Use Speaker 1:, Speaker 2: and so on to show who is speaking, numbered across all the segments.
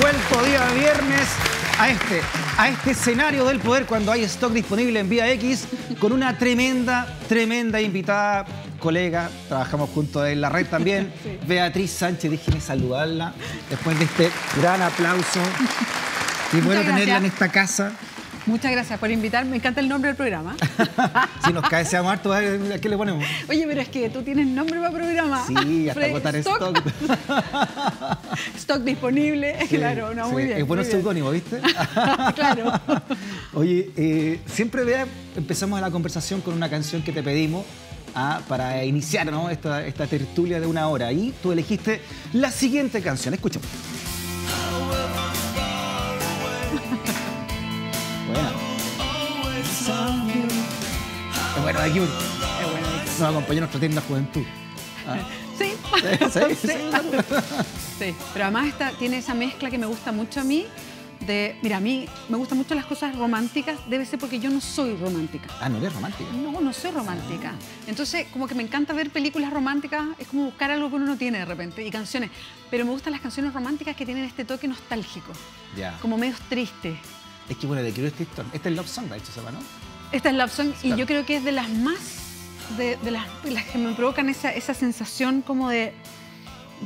Speaker 1: vuelto día viernes a este escenario del poder cuando hay stock disponible en Vía X con una tremenda invitada, colega, trabajamos juntos en la red también, sí. Beatriz Sánchez, déjeme saludarla después de este gran aplauso. Y bueno tenerla en esta casa.
Speaker 2: Muchas gracias por invitarme. Me encanta el nombre del programa.
Speaker 1: Si nos cae ese harto, ¿a qué le ponemos?
Speaker 2: Oye, pero es que tú tienes nombre para programa.
Speaker 1: Sí, hasta agotar stock.
Speaker 2: Stock disponible, sí, claro, no, sí. Muy bien.
Speaker 1: Es bueno el seudónimo, ¿viste?
Speaker 2: Claro.
Speaker 1: Oye, siempre empezamos la conversación con una canción que te pedimos para iniciar, ¿no? esta tertulia de una hora. Y tú elegiste la siguiente canción. Escuchamos. Bueno, aquí nos acompañó nuestra tienda Juventud.
Speaker 2: Sí. Sí, pero además tiene esa mezcla que me gusta mucho a mí. Mira, a mí me gustan mucho las cosas románticas, debe ser porque yo no soy romántica.
Speaker 1: Ah, ¿no eres romántica?
Speaker 2: No soy romántica. Entonces, como que me encanta ver películas románticas, es como buscar algo que uno no tiene de repente, y canciones. Pero me gustan las canciones románticas que tienen este toque nostálgico, como medios tristes.
Speaker 1: Es que bueno, de Curious Stone, este es Love Song, de hecho, ¿sabes, no?
Speaker 2: Esta es Love Song, y yo creo que es de las más, de las que me provocan esa sensación como de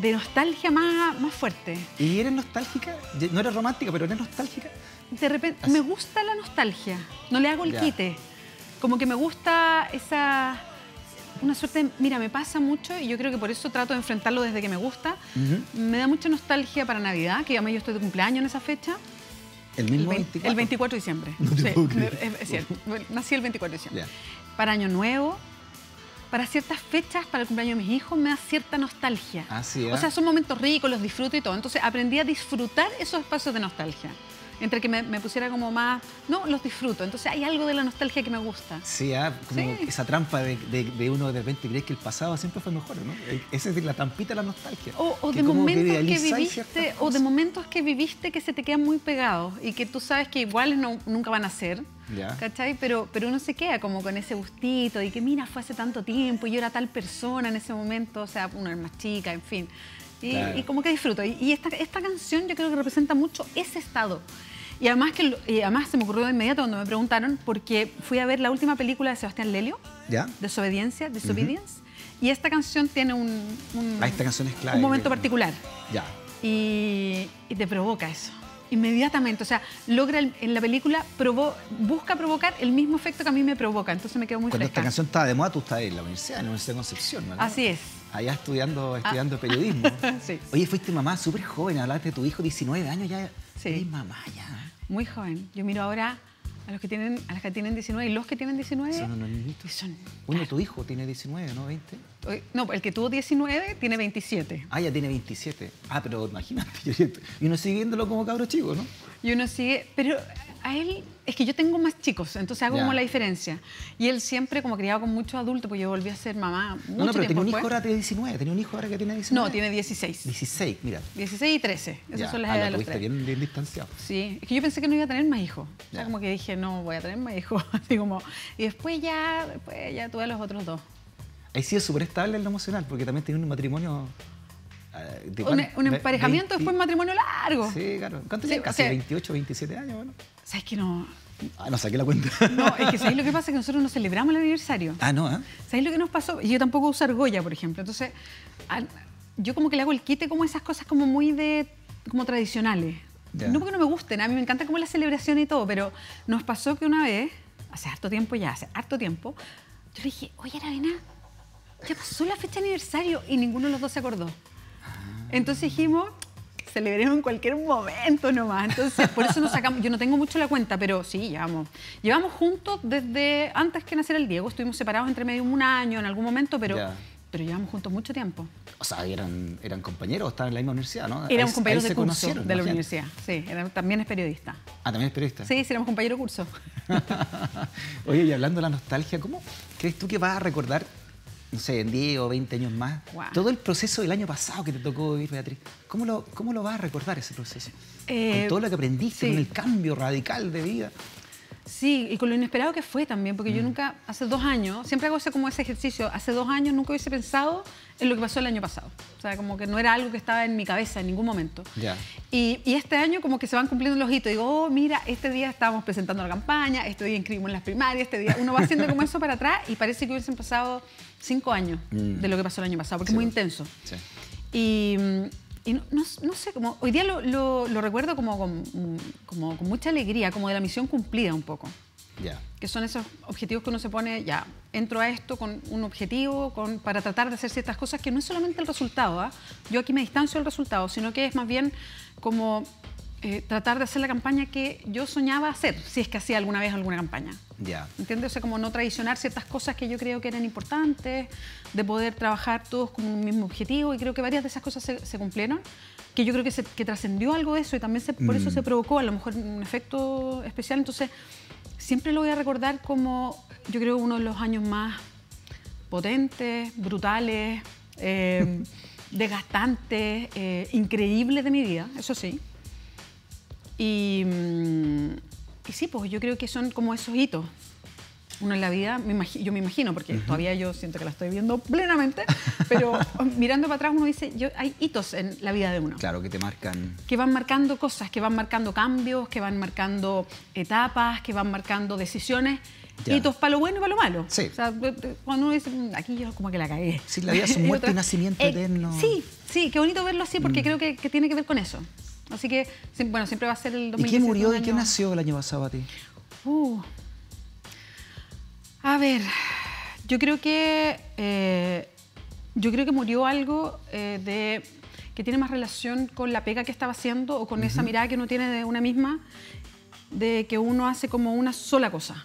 Speaker 2: nostalgia más fuerte.
Speaker 1: ¿Y eres nostálgica? No eres romántica, pero eres nostálgica.
Speaker 2: De repente, me gusta la nostalgia, no le hago el quite. Como que me gusta una suerte, mira, me pasa mucho y yo creo que por eso trato de enfrentarlo desde que me gusta. Me da mucha nostalgia para Navidad, que además yo estoy de cumpleaños en esa fecha.
Speaker 1: ¿El mismo 24?
Speaker 2: El 24 de diciembre.
Speaker 1: No te puedo creer.
Speaker 2: Es cierto, nací el 24 de diciembre.
Speaker 1: Yeah.
Speaker 2: Para Año Nuevo, para ciertas fechas, para el cumpleaños de mis hijos, me da cierta nostalgia.
Speaker 1: Ah, sí,
Speaker 2: O sea, son momentos ricos, los disfruto y todo. Entonces aprendí a disfrutar esos espacios de nostalgia. Entre que me pusiera como más... No, los disfruto. Entonces hay algo de la nostalgia que me gusta.
Speaker 1: Sí, como esa trampa de uno de repente crees que el pasado siempre fue mejor, ¿no? Esa es la trampita de la nostalgia.
Speaker 2: O de momentos que viviste, o de momentos que viviste que se te quedan muy pegados y que tú sabes que iguales nunca van a ser. ¿Cachai? Pero uno se queda como con ese gustito y que mira, fue hace tanto tiempo y yo era tal persona en ese momento, o sea, uno es más chica, en fin. Y como que disfruto. Y esta canción yo creo que representa mucho ese estado. Y además se me ocurrió de inmediato cuando me preguntaron, porque fui a ver la última película de Sebastián Lelio, Desobediencia, Disobedience, y esta canción tiene
Speaker 1: esta canción es clave,
Speaker 2: un momento particular.
Speaker 1: Ya.
Speaker 2: Y te provoca eso. Inmediatamente, o sea, logra en la película, busca provocar el mismo efecto que a mí me provoca, entonces me quedo muy
Speaker 1: Cuando
Speaker 2: fresca.
Speaker 1: Esta canción estaba de moda, tú estabas en la Universidad de Concepción, ¿no?
Speaker 2: Así es.
Speaker 1: Allá estudiando periodismo.
Speaker 2: Sí.
Speaker 1: Oye, fuiste mamá súper joven, hablaste de tu hijo, 19 años ya.
Speaker 2: Sí.
Speaker 1: Eres mamá ya.
Speaker 2: Muy joven. Yo miro ahora a las que tienen 19 y los que tienen 19.
Speaker 1: Son unos niñitos. Bueno, tu hijo tiene 19, ¿no? 20.
Speaker 2: No, el que tuvo 19 tiene 27.
Speaker 1: Ah, ya tiene 27. Ah, pero imagínate. Y uno sigue viéndolo como cabro chico, ¿no?
Speaker 2: Y uno sigue, pero a él, es que yo tengo más chicos, entonces hago como la diferencia. Y él siempre como criado con muchos adultos, porque yo volví a ser mamá mucho tiempo
Speaker 1: pero tenía un hijo
Speaker 2: después.
Speaker 1: ahora de 19, tenía un hijo ahora que tiene 19.
Speaker 2: No, tiene 16.
Speaker 1: 16, mira.
Speaker 2: 16 y 13, esas son las edades de los tres.
Speaker 1: Bien distanciado.
Speaker 2: Sí, es que yo pensé que no iba a tener más hijos. O sea, como que dije, no, voy a tener más hijos. Así como, y después ya tuve a los otros dos.
Speaker 1: Ahí sí es súper estable en lo emocional, porque también tenía un matrimonio...
Speaker 2: un emparejamiento, después un matrimonio largo.
Speaker 1: Sí, claro. ¿Cuánto tiene? Casi 28, 27 años, bueno.
Speaker 2: ¿Sabes que no?
Speaker 1: No saqué la cuenta.
Speaker 2: No, es que ¿sabéis lo que pasa? Que nosotros no celebramos el aniversario.
Speaker 1: Ah, ¿no?
Speaker 2: ¿Sabéis lo que nos pasó? Yo tampoco uso argolla, por ejemplo. Entonces, yo como que le hago el quite como esas cosas como muy como tradicionales. No porque no me gusten, a mí me encanta como la celebración y todo, pero nos pasó que una vez, hace harto tiempo, yo le dije, oye, Aravena, ya pasó la fecha de aniversario y ninguno de los dos se acordó. Entonces dijimos, celebremos en cualquier momento nomás. Entonces, por eso nos sacamos, yo no tengo mucho la cuenta, pero sí, llevamos juntos desde antes que naciera el Diego. Estuvimos separados entre medio un año en algún momento, pero llevamos juntos mucho tiempo.
Speaker 1: O sea, eran compañeros, estaban en la misma universidad, ¿no?
Speaker 2: Éramos compañeros de curso de la universidad. Sí, también es periodista.
Speaker 1: Ah, ¿también es periodista?
Speaker 2: Sí, éramos compañeros de curso.
Speaker 1: Oye, y hablando de la nostalgia, ¿cómo crees tú que vas a recordar, no sé, en 10 o 20 años más, todo el proceso del año pasado que te tocó vivir, Beatriz? ¿Cómo lo vas a recordar ese proceso? Con todo lo que aprendiste, con el cambio radical de vida.
Speaker 2: Sí, y con lo inesperado que fue también, porque yo nunca, hace 2 años, siempre hago como ese ejercicio, hace 2 años nunca hubiese pensado en lo que pasó el año pasado. O sea, como que no era algo que estaba en mi cabeza en ningún momento.
Speaker 1: Ya.
Speaker 2: Y este año como que se van cumpliendo los hitos. Digo, oh, mira, este día estábamos presentando la campaña, este día inscribimos en las primarias, este día uno va haciendo como eso para atrás y parece que hubiesen pasado 5 años de lo que pasó el año pasado, porque es muy intenso.
Speaker 1: Sí.
Speaker 2: Y no sé, como hoy día lo recuerdo como con mucha alegría, como de la misión cumplida un poco.
Speaker 1: Ya.
Speaker 2: Que son esos objetivos que uno se pone, ya, entro a esto con un objetivo, para tratar de hacer ciertas cosas, que no es solamente el resultado, ¿eh? Yo aquí me distancio del resultado, sino que es más bien como tratar de hacer la campaña que yo soñaba hacer, si es que hacía alguna vez alguna campaña.
Speaker 1: Ya.
Speaker 2: ¿Entiendes? O sea, como no traicionar ciertas cosas que yo creo que eran importantes, de poder trabajar todos con un mismo objetivo, y creo que varias de esas cosas se cumplieron, que yo creo que trascendió algo de eso y también por eso se provocó a lo mejor un efecto especial. Entonces, siempre lo voy a recordar como, yo creo, uno de los años más potentes, brutales, desgastantes, increíbles de mi vida, eso sí. Y sí, pues yo creo que son como esos hitos. Uno en la vida, yo me imagino, porque todavía yo siento que la estoy viendo plenamente, pero mirando para atrás uno dice, hay hitos en la vida de uno.
Speaker 1: Claro, que te marcan.
Speaker 2: Que van marcando cosas, que van marcando cambios, que van marcando etapas, que van marcando decisiones. Ya. Hitos para lo bueno y para lo malo.
Speaker 1: Sí.
Speaker 2: O sea, cuando uno dice, aquí yo como que la cagué.
Speaker 1: Sí, la vida es un muerte y nacimiento eterno.
Speaker 2: Sí, qué bonito verlo así, porque creo que tiene que ver con eso. Así que, bueno, siempre va a ser el 2017.
Speaker 1: ¿Y qué murió y qué nació el año pasado a ti?
Speaker 2: A ver, yo creo que murió algo que tiene más relación con la pega que estaba haciendo o con esa mirada que uno tiene de una misma, de que uno hace como una sola cosa.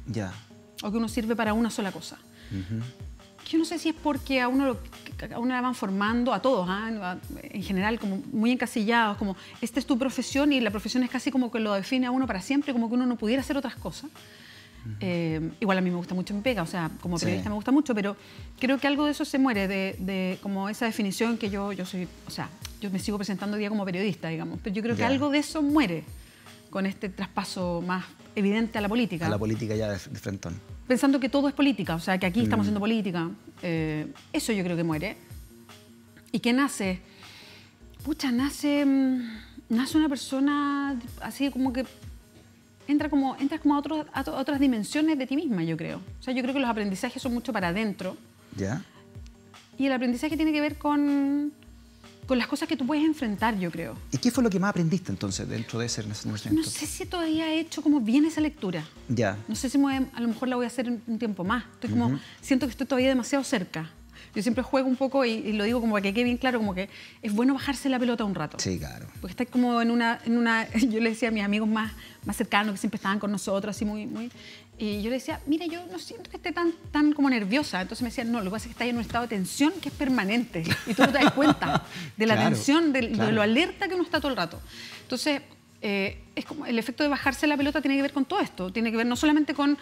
Speaker 1: Ya.
Speaker 2: O que uno sirve para una sola cosa. Yo no sé si es porque a uno la van formando, a todos, en general, como muy encasillados, como esta es tu profesión y la profesión es casi como que lo define a uno para siempre, como que uno no pudiera hacer otras cosas. Igual a mí me gusta mucho mi pega, o sea, como periodista me gusta mucho, pero creo que algo de eso se muere, de como esa definición que yo soy, o sea, yo me sigo presentando hoy día como periodista, digamos, pero yo creo que algo de eso muere con este traspaso más evidente a la política.
Speaker 1: A la política ya de frentón.
Speaker 2: Pensando que todo es política, o sea, que aquí estamos haciendo política. Eso yo creo que muere. ¿Y qué nace? Pucha, nace una persona así como que entras como a otras dimensiones de ti misma, yo creo. O sea, yo creo que los aprendizajes son mucho para adentro.
Speaker 1: ¿Ya?
Speaker 2: Y el aprendizaje tiene que ver con las cosas que tú puedes enfrentar, yo creo.
Speaker 1: ¿Y qué fue lo que más aprendiste entonces dentro de ese nacimiento?
Speaker 2: No sé si todavía he hecho como bien esa lectura.
Speaker 1: Ya.
Speaker 2: No sé si a lo mejor la voy a hacer un tiempo más. Estoy como, siento que estoy todavía demasiado cerca. Yo siempre juego un poco y lo digo como para que quede bien claro, como que es bueno bajarse la pelota un rato.
Speaker 1: Sí, claro.
Speaker 2: Porque estás como en una yo le decía a mis amigos más cercanos que siempre estaban con nosotros, así muy... Y yo le decía, mira, yo no siento que esté tan como nerviosa. Entonces me decían, no, lo que pasa es que estás en un estado de tensión que es permanente. Y tú no te das cuenta de la tensión, de lo alerta que uno está todo el rato. Entonces, es como el efecto de bajarse la pelota tiene que ver con todo esto. Tiene que ver no solamente con,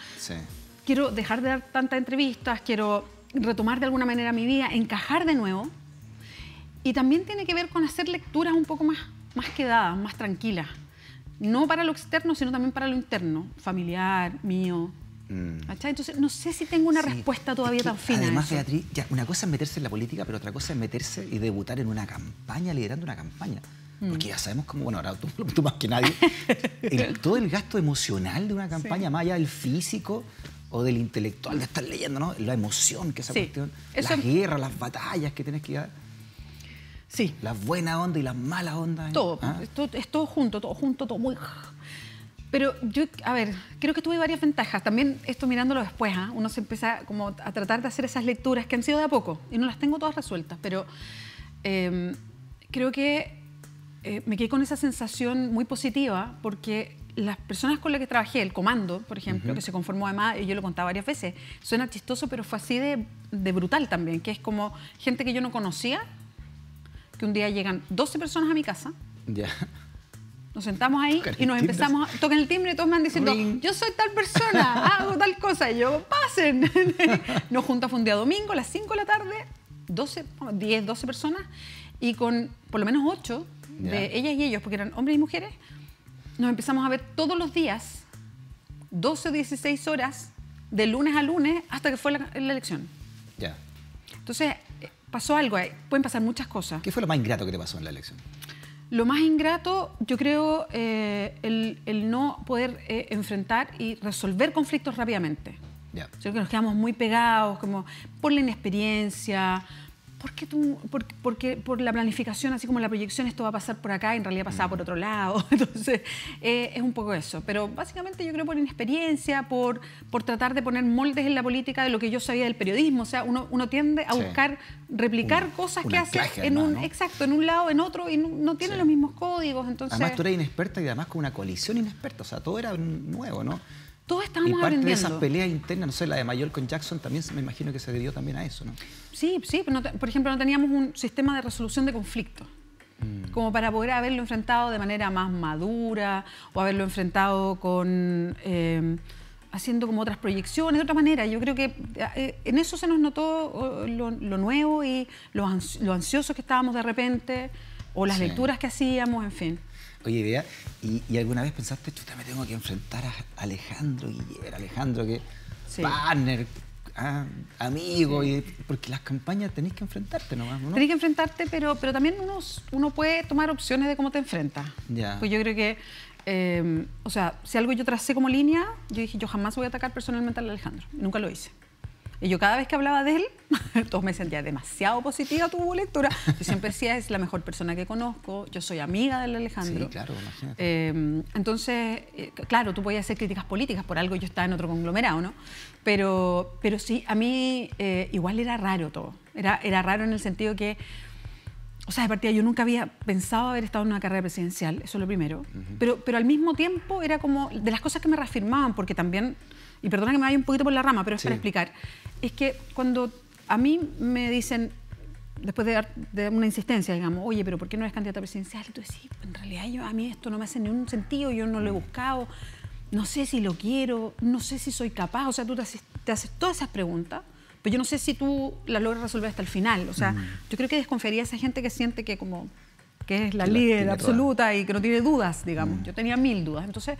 Speaker 2: quiero dejar de dar tantas entrevistas, quiero retomar de alguna manera mi vida, encajar de nuevo. Y también tiene que ver con hacer lecturas un poco más quedadas, más tranquilas. No para lo externo, sino también para lo interno, familiar, mío. Entonces, no sé si tengo una respuesta todavía tan fina.
Speaker 1: Además, Beatriz, ya, una cosa es meterse en la política, pero otra cosa es meterse y debutar en una campaña, liderando una campaña. Porque ya sabemos cómo, bueno, ahora tú más que nadie, todo el gasto emocional de una campaña, más allá del físico o del intelectual, de estar leyendo, ¿no? La emoción que esa cuestión, las guerras, las batallas que tienes que dar.
Speaker 2: Sí.
Speaker 1: Las buenas ondas y las malas ondas.
Speaker 2: Todo, es todo junto, todo muy... Pero yo, a ver, creo que tuve varias ventajas. También esto mirándolo después, uno se empieza como a tratar de hacer esas lecturas que han sido de a poco y no las tengo todas resueltas, pero creo que me quedé con esa sensación muy positiva porque las personas con las que trabajé, el comando, por ejemplo, que se conformó además, y yo lo contaba varias veces, suena chistoso, pero fue así de brutal también, que es como gente que yo no conocía, que un día llegan 12 personas a mi casa, nos sentamos ahí y nos empezamos, tocan el timbre y todos me van diciendo, yo soy tal persona, hago tal cosa, y yo, pasen. Nos juntamos un día domingo a las 5 de la tarde, 10, 12 personas, y con por lo menos 8 de ellas y ellos, porque eran hombres y mujeres, nos empezamos a ver todos los días 12 o 16 horas de lunes a lunes hasta que fue la elección.
Speaker 1: Ya.
Speaker 2: Entonces, pasó algo, pueden pasar muchas cosas.
Speaker 1: ¿Qué fue lo más ingrato que te pasó en la elección?
Speaker 2: Lo más ingrato, yo creo, el no poder enfrentar y resolver conflictos rápidamente.
Speaker 1: Ya.
Speaker 2: Yo creo que nos quedamos muy pegados, como por la inexperiencia, porque por la planificación, así como la proyección, esto va a pasar por acá y en realidad pasaba por otro lado. Entonces, es un poco eso. Pero básicamente yo creo por inexperiencia, por tratar de poner moldes en la política de lo que yo sabía del periodismo. O sea, uno tiende a buscar replicar cosas que hace en un, ¿no? Exacto, en un lado, en otro, y no tiene los mismos códigos. Entonces,
Speaker 1: además, tú eras inexperta y además con una coalición inexperta. O sea, todo era nuevo, ¿no?
Speaker 2: Todos estábamos
Speaker 1: aprendiendo. Y parte de esas peleas internas, no sé, la de Mayol con Jackson también me imagino que se debió también a eso, ¿no?
Speaker 2: Sí, por ejemplo, no teníamos un sistema de resolución de conflictos como para poder haberlo enfrentado de manera más madura o haberlo enfrentado con haciendo como otras proyecciones, de otra manera. Yo creo que en eso se nos notó lo nuevo y lo ansiosos que estábamos de repente, o las lecturas que hacíamos, en fin.
Speaker 1: Oye, Bea, ¿y alguna vez pensaste, chuta, me tengo que enfrentar a Alejandro Guiller, Alejandro que partner, amigo, y porque las campañas tenés que enfrentarte nomás, ¿no?
Speaker 2: Tenés que enfrentarte, pero también uno puede tomar opciones de cómo te enfrentas.
Speaker 1: Ya.
Speaker 2: Pues yo creo que, o sea, si algo yo tracé como línea, yo dije, yo jamás voy a atacar personalmente a Alejandro. Y nunca lo hice. Y yo cada vez que hablaba de él, todos me sentían demasiado positiva tu lectura. Yo siempre decía, es la mejor persona que conozco, yo soy amiga del Alejandro.
Speaker 1: Sí, claro, imagínate.
Speaker 2: Entonces, claro, tú podías hacer críticas políticas, por algo yo estaba en otro conglomerado, ¿no? Pero sí, a mí igual era raro todo. Era raro en el sentido que, o sea, de partida yo nunca había pensado haber estado en una carrera presidencial, eso es lo primero. Pero al mismo tiempo era como de las cosas que me reafirmaban, porque también, y perdona que me vaya un poquito por la rama, pero es para explicar, es que cuando a mí me dicen, después de una insistencia, digamos, oye, pero ¿por qué no eres candidata presidencial? Y tú decís, en realidad a mí esto no me hace ningún sentido, yo no lo he buscado, no sé si lo quiero, no sé si soy capaz, o sea, tú te haces todas esas preguntas, pero yo no sé si tú las logras resolver hasta el final. O sea, yo creo que desconfiaría a esa gente que siente que es la líder absoluta y que no tiene dudas, digamos. Yo tenía 1000 dudas. Entonces,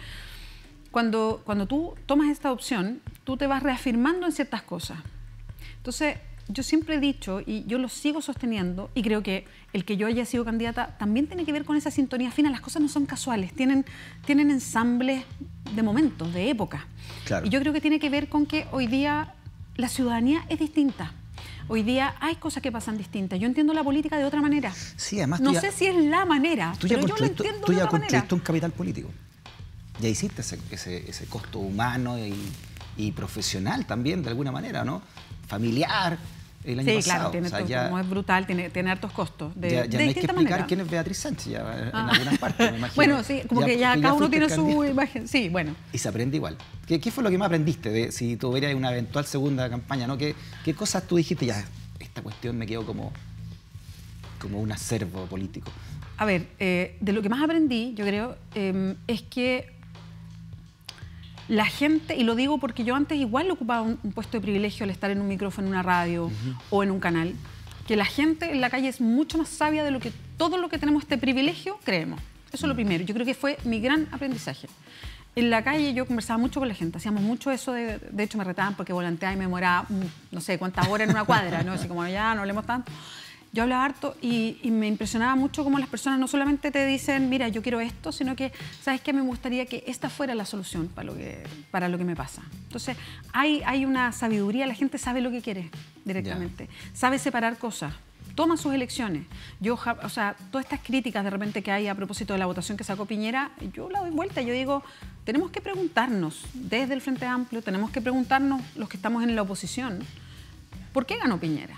Speaker 2: cuando tú tomas esta opción, tú te vas reafirmando en ciertas cosas. Entonces, yo siempre he dicho, y yo lo sigo sosteniendo, y creo que el que yo haya sido candidata también tiene que ver con esa sintonía fina. Las cosas no son casuales, tienen ensambles de momentos, de época. Claro. Y yo creo que tiene que ver con que hoy día la ciudadanía es distinta. Hoy día hay cosas que pasan distintas. Yo entiendo la política de otra manera.
Speaker 1: Sí, además
Speaker 2: no sé si es la manera, pero yo lo entiendo de otra manera. Tú
Speaker 1: ya construiste un capital político. Ya hiciste ese costo humano y profesional también, de alguna manera, ¿no? Familiar. El año pasado.
Speaker 2: Claro, como es brutal, tiene hartos costos.
Speaker 1: Ya no hay que explicar quién es Beatriz Sánchez, ya, en algunas partes, me imagino.
Speaker 2: Bueno, sí, como que ya cada uno tiene su imagen. Sí, bueno.
Speaker 1: Y se aprende igual. ¿Qué fue lo que más aprendiste si tuvieras una eventual segunda campaña, ¿no? ¿Qué cosas tú dijiste, ya, esta cuestión me quedó como un acervo político?
Speaker 2: A ver, de lo que más aprendí, yo creo, es que la gente, y lo digo porque yo antes igual ocupaba un puesto de privilegio al estar en un micrófono, en una radio o en un canal, que la gente en la calle es mucho más sabia de lo que todo lo que tenemos este privilegio creemos. Eso es lo primero. Yo creo que fue mi gran aprendizaje. En la calle yo conversaba mucho con la gente, hacíamos mucho eso, de hecho me retaban porque volanteaba y me demoraba no sé cuántas horas en una cuadra, ¿no? Así como ya no hablemos tanto. Yo hablaba harto y me impresionaba mucho cómo las personas no solamente te dicen, mira, yo quiero esto, sino que, ¿sabes qué? Me gustaría que esta fuera la solución para lo que me pasa. Entonces, hay una sabiduría, la gente sabe lo que quiere directamente, sabe separar cosas, toma sus elecciones. O sea, todas estas críticas de repente que hay a propósito de la votación que sacó Piñera, yo la doy vuelta, yo digo, tenemos que preguntarnos, desde el Frente Amplio, tenemos que preguntarnos, los que estamos en la oposición, ¿por qué ganó Piñera?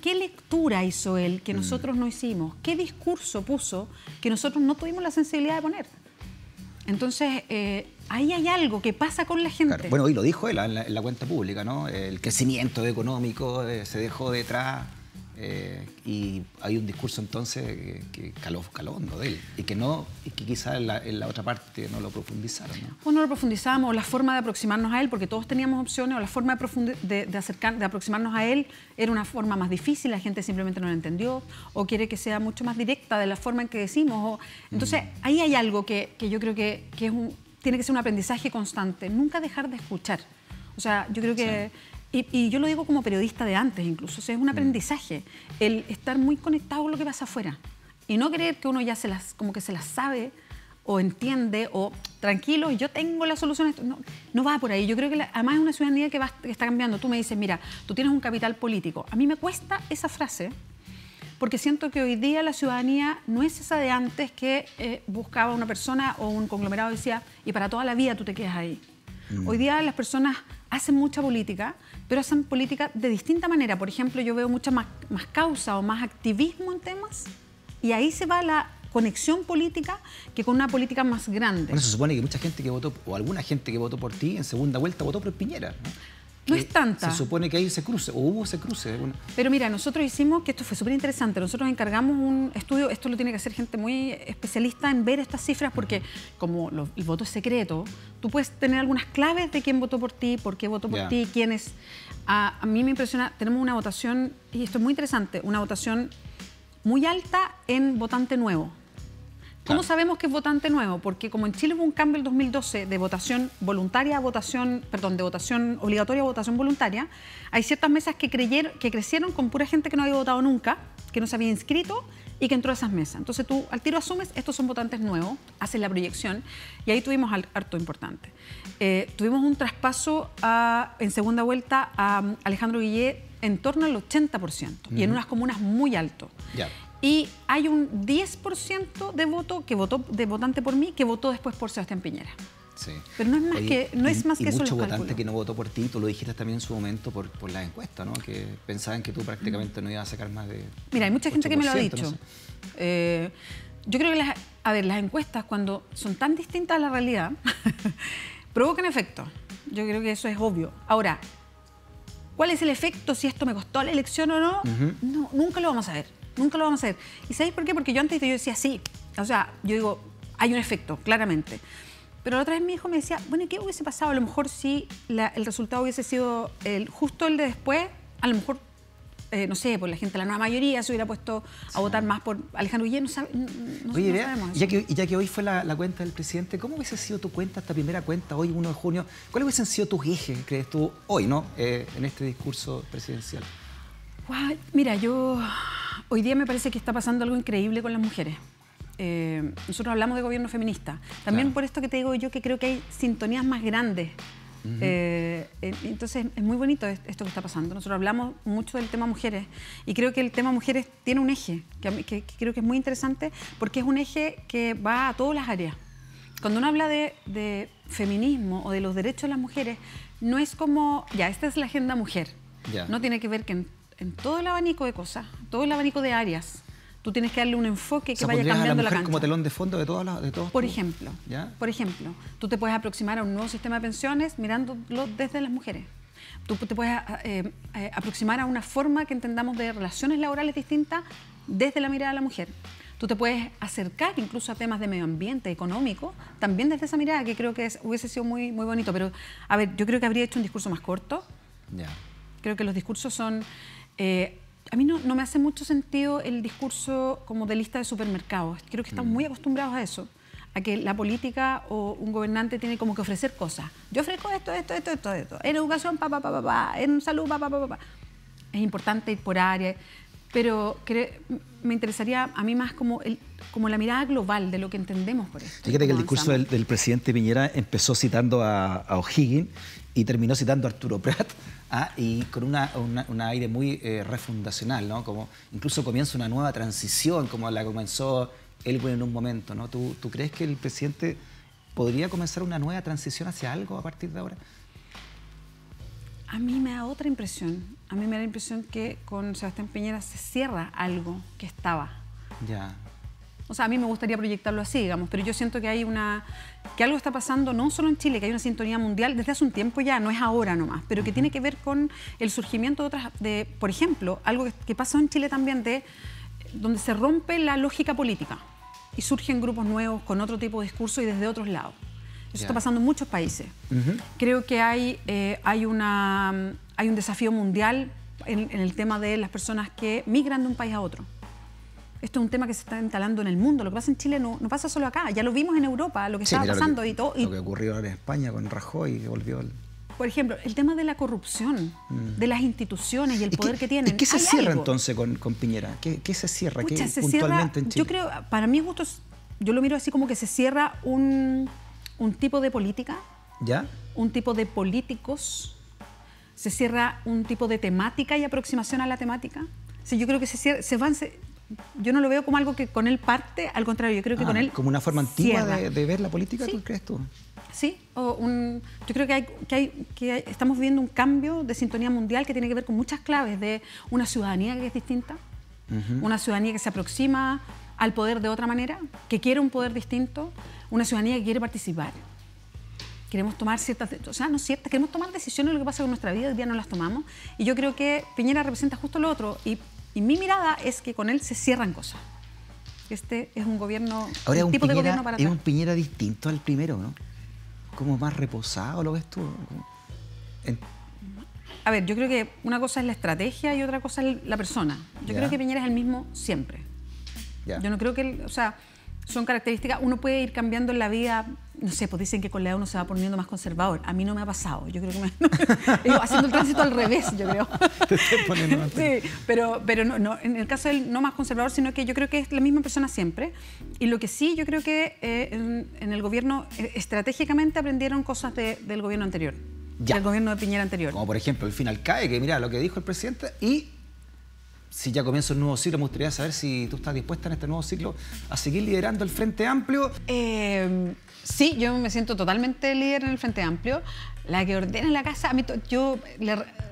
Speaker 2: ¿Qué lectura hizo él que nosotros no hicimos? ¿Qué discurso puso que nosotros no tuvimos la sensibilidad de poner? Entonces, ahí hay algo que pasa con la gente.
Speaker 1: Claro. Bueno, y lo dijo él en la cuenta pública, ¿no? El crecimiento económico se dejó detrás y hay un discurso entonces que caló hondo de él y que quizás en la otra parte no lo profundizaron, ¿no?
Speaker 2: O no lo profundizamos, o la forma de aproximarnos a él, porque todos teníamos opciones, o la forma de aproximarnos a él era una forma más difícil, la gente simplemente no lo entendió, o quiere que sea mucho más directa de la forma en que decimos. Entonces, ahí hay algo que yo creo que tiene que ser un aprendizaje constante, nunca dejar de escuchar. O sea, yo creo que... Sí. Y yo lo digo como periodista de antes incluso, o sea, es un aprendizaje, el estar muy conectado con lo que pasa afuera y no creer que uno ya como que se las sabe o entiende o tranquilo, yo tengo la solución. No va por ahí. Yo creo que además es una ciudadanía que está cambiando. Tú me dices, mira, tú tienes un capital político. A mí me cuesta esa frase porque siento que hoy día la ciudadanía no es esa de antes que buscaba una persona o un conglomerado y decía, y para toda la vida tú te quedas ahí. Hoy día las personas hacen mucha política, pero hacen política de distinta manera. Por ejemplo, yo veo mucha más causa o más activismo en temas y ahí se va la conexión política que con una política más grande.
Speaker 1: Bueno, se supone que mucha gente que votó, o alguna gente que votó por ti en segunda vuelta votó por Piñera, ¿no?
Speaker 2: No es tanta.
Speaker 1: Se supone que ahí se cruce, o hubo ese cruce. Bueno.
Speaker 2: Pero mira, nosotros hicimos, que esto fue súper interesante, nosotros encargamos un estudio, esto lo tiene que hacer gente muy especialista en ver estas cifras, porque como el voto es secreto, tú puedes tener algunas claves de quién votó por ti, por qué votó por ti, quién es. A mí me impresiona, tenemos una votación, y esto es muy interesante, una votación muy alta en votante nuevo. ¿Cómo sabemos que es votante nuevo? Porque como en Chile hubo un cambio en el 2012 de votación voluntaria a votación, perdón, de votación obligatoria a votación voluntaria, hay ciertas mesas que crecieron con pura gente que no había votado nunca, que no se había inscrito y que entró a esas mesas. Entonces tú al tiro asumes, estos son votantes nuevos, haces la proyección y ahí tuvimos harto importante. Tuvimos un traspaso en segunda vuelta a Alejandro Guillé en torno al 80% y en unas comunas muy alto. Y hay un 10% de voto que votó de votante por mí que votó después por Sebastián Piñera.
Speaker 1: Sí.
Speaker 2: Pero no es más que eso.
Speaker 1: Mucho votante que no votó por ti, tú lo dijiste también en su momento por las encuestas, ¿no? Que pensaban que tú prácticamente no ibas a sacar más de...
Speaker 2: Mira, hay mucha gente que me lo ha dicho.
Speaker 1: No sé.
Speaker 2: Yo creo que las encuestas, cuando son tan distintas a la realidad, provocan efecto. Yo creo que eso es obvio. Ahora, ¿cuál es el efecto si esto me costó la elección o no? No, nunca lo vamos a ver. Nunca lo vamos a hacer. ¿Y sabéis por qué? Porque yo antes yo decía sí. O sea, yo digo, hay un efecto, claramente. Pero la otra vez mi hijo me decía, bueno, ¿y qué hubiese pasado? A lo mejor si el resultado hubiese sido justo el de después, a lo mejor, no sé, pues la gente, la nueva mayoría se hubiera puesto a votar más por Alejandro Guillén.
Speaker 1: Oye,
Speaker 2: no sabemos eso.
Speaker 1: Ya que hoy fue la cuenta del presidente, ¿cómo hubiese sido tu cuenta, esta primera cuenta, hoy 1 de junio? ¿Cuáles hubiesen sido tus ejes, crees tú, hoy, ¿no? En este discurso presidencial?
Speaker 2: Wow, mira, hoy día me parece que está pasando algo increíble con las mujeres. Nosotros hablamos de gobierno feminista. También por esto que te digo yo, que creo que hay sintonías más grandes. Entonces es muy bonito esto que está pasando. Nosotros hablamos mucho del tema mujeres y creo que el tema mujeres tiene un eje que creo que es muy interesante porque es un eje que va a todas las áreas. Cuando uno habla de feminismo o de los derechos de las mujeres, no es como, ya, esta es la agenda mujer. No tiene que ver que en todo el abanico de cosas, todo el abanico de áreas, tú tienes que darle un enfoque que vaya cambiando la cancha.
Speaker 1: Como telón de fondo de todos.
Speaker 2: Por ejemplo, tú te puedes aproximar a un nuevo sistema de pensiones mirándolo desde las mujeres. Tú te puedes aproximar a una forma que entendamos de relaciones laborales distintas desde la mirada de la mujer. Tú te puedes acercar incluso a temas de medio ambiente, económico, también desde esa mirada, que creo que hubiese sido muy, muy bonito. Pero, a ver, yo creo que habría hecho un discurso más corto. Creo que los discursos son... a mí no me hace mucho sentido el discurso como de lista de supermercados. Creo que estamos muy acostumbrados a eso, a que la política o un gobernante tiene como que ofrecer cosas. Yo ofrezco esto. En educación, en salud, Es importante ir por área, pero me interesaría a mí más como la mirada global de lo que entendemos por esto.
Speaker 1: Fíjate que el discurso del presidente Piñera empezó citando a O'Higgins y terminó citando a Arturo Prat. Y con un aire muy refundacional, ¿no? Como incluso comienza una nueva transición, como la comenzó Elwin en un momento, ¿no? ¿Tú crees que el presidente podría comenzar una nueva transición hacia algo a partir de ahora?
Speaker 2: A mí me da otra impresión. A mí me da la impresión que con Sebastián Piñera se cierra algo que estaba. O sea, a mí me gustaría proyectarlo así, digamos, pero yo siento que que algo está pasando no solo en Chile, que hay una sintonía mundial desde hace un tiempo ya, no es ahora nomás, pero que tiene que ver con el surgimiento por ejemplo, algo que pasó en Chile también, donde se rompe la lógica política y surgen grupos nuevos con otro tipo de discurso y desde otros lados. Eso está pasando en muchos países. Creo que hay un desafío mundial en el tema de las personas que migran de un país a otro. esto es un tema que se está instalando en el mundo. Lo que pasa en Chile no pasa solo acá. Ya lo vimos en Europa, lo que estaba pasando y todo.
Speaker 1: Lo que ocurrió en España con Rajoy, que volvió al...
Speaker 2: Por ejemplo, el tema de la corrupción, de las instituciones y el poder que tienen.
Speaker 1: ¿Y qué se cierra entonces con Piñera? ¿Qué se cierra?
Speaker 2: Pucha,
Speaker 1: ¿Qué puntualmente en Chile?
Speaker 2: Yo creo, para mí justo, yo lo miro así como que se cierra un tipo de política,
Speaker 1: ¿ya?
Speaker 2: Un tipo de políticos, se cierra un tipo de temática y aproximación a la temática. Sí, yo creo que yo no lo veo como algo que con él parte, al contrario, yo creo que con él
Speaker 1: como una forma antigua
Speaker 2: cierra.
Speaker 1: de ver la política,
Speaker 2: ¿Sí?
Speaker 1: ¿Tú crees tú?
Speaker 2: Sí, yo creo que estamos viviendo un cambio de sintonía mundial que tiene que ver con muchas claves de una ciudadanía que es distinta, una ciudadanía que se aproxima al poder de otra manera, que quiere un poder distinto, una ciudadanía que quiere participar. Queremos tomar queremos tomar decisiones de lo que pasa con nuestra vida, hoy día no las tomamos. Y yo creo que Piñera representa justo lo otro. Y mi mirada es que con él se cierran cosas. Este es un gobierno,
Speaker 1: ahora,
Speaker 2: un tipo de gobierno para
Speaker 1: atrás. Es un Piñera distinto al primero, ¿no? Como más reposado, ¿lo ves tú?
Speaker 2: A ver, yo creo que una cosa es la estrategia y otra cosa es la persona. Yo creo que Piñera es el mismo siempre. Yo no creo que son características, uno puede ir cambiando en la vida, no sé, pues dicen que con la edad uno se va poniendo más conservador. A mí no me ha pasado, yo creo que haciendo el tránsito al revés, yo creo.
Speaker 1: Te estoy poniendo más.
Speaker 2: Sí, pero no, en el caso de él no más conservador, sino que yo creo que es la misma persona siempre. Y lo que sí, yo creo que en el gobierno, estratégicamente aprendieron cosas del gobierno anterior, del gobierno de Piñera anterior.
Speaker 1: Como por ejemplo el final CAE, que mira lo que dijo el presidente y... Si ya comienza un nuevo ciclo, me gustaría saber si tú estás dispuesta en este nuevo ciclo a seguir liderando el Frente Amplio.
Speaker 2: Sí, yo me siento totalmente líder en el Frente Amplio. La que ordena la casa, a mí yo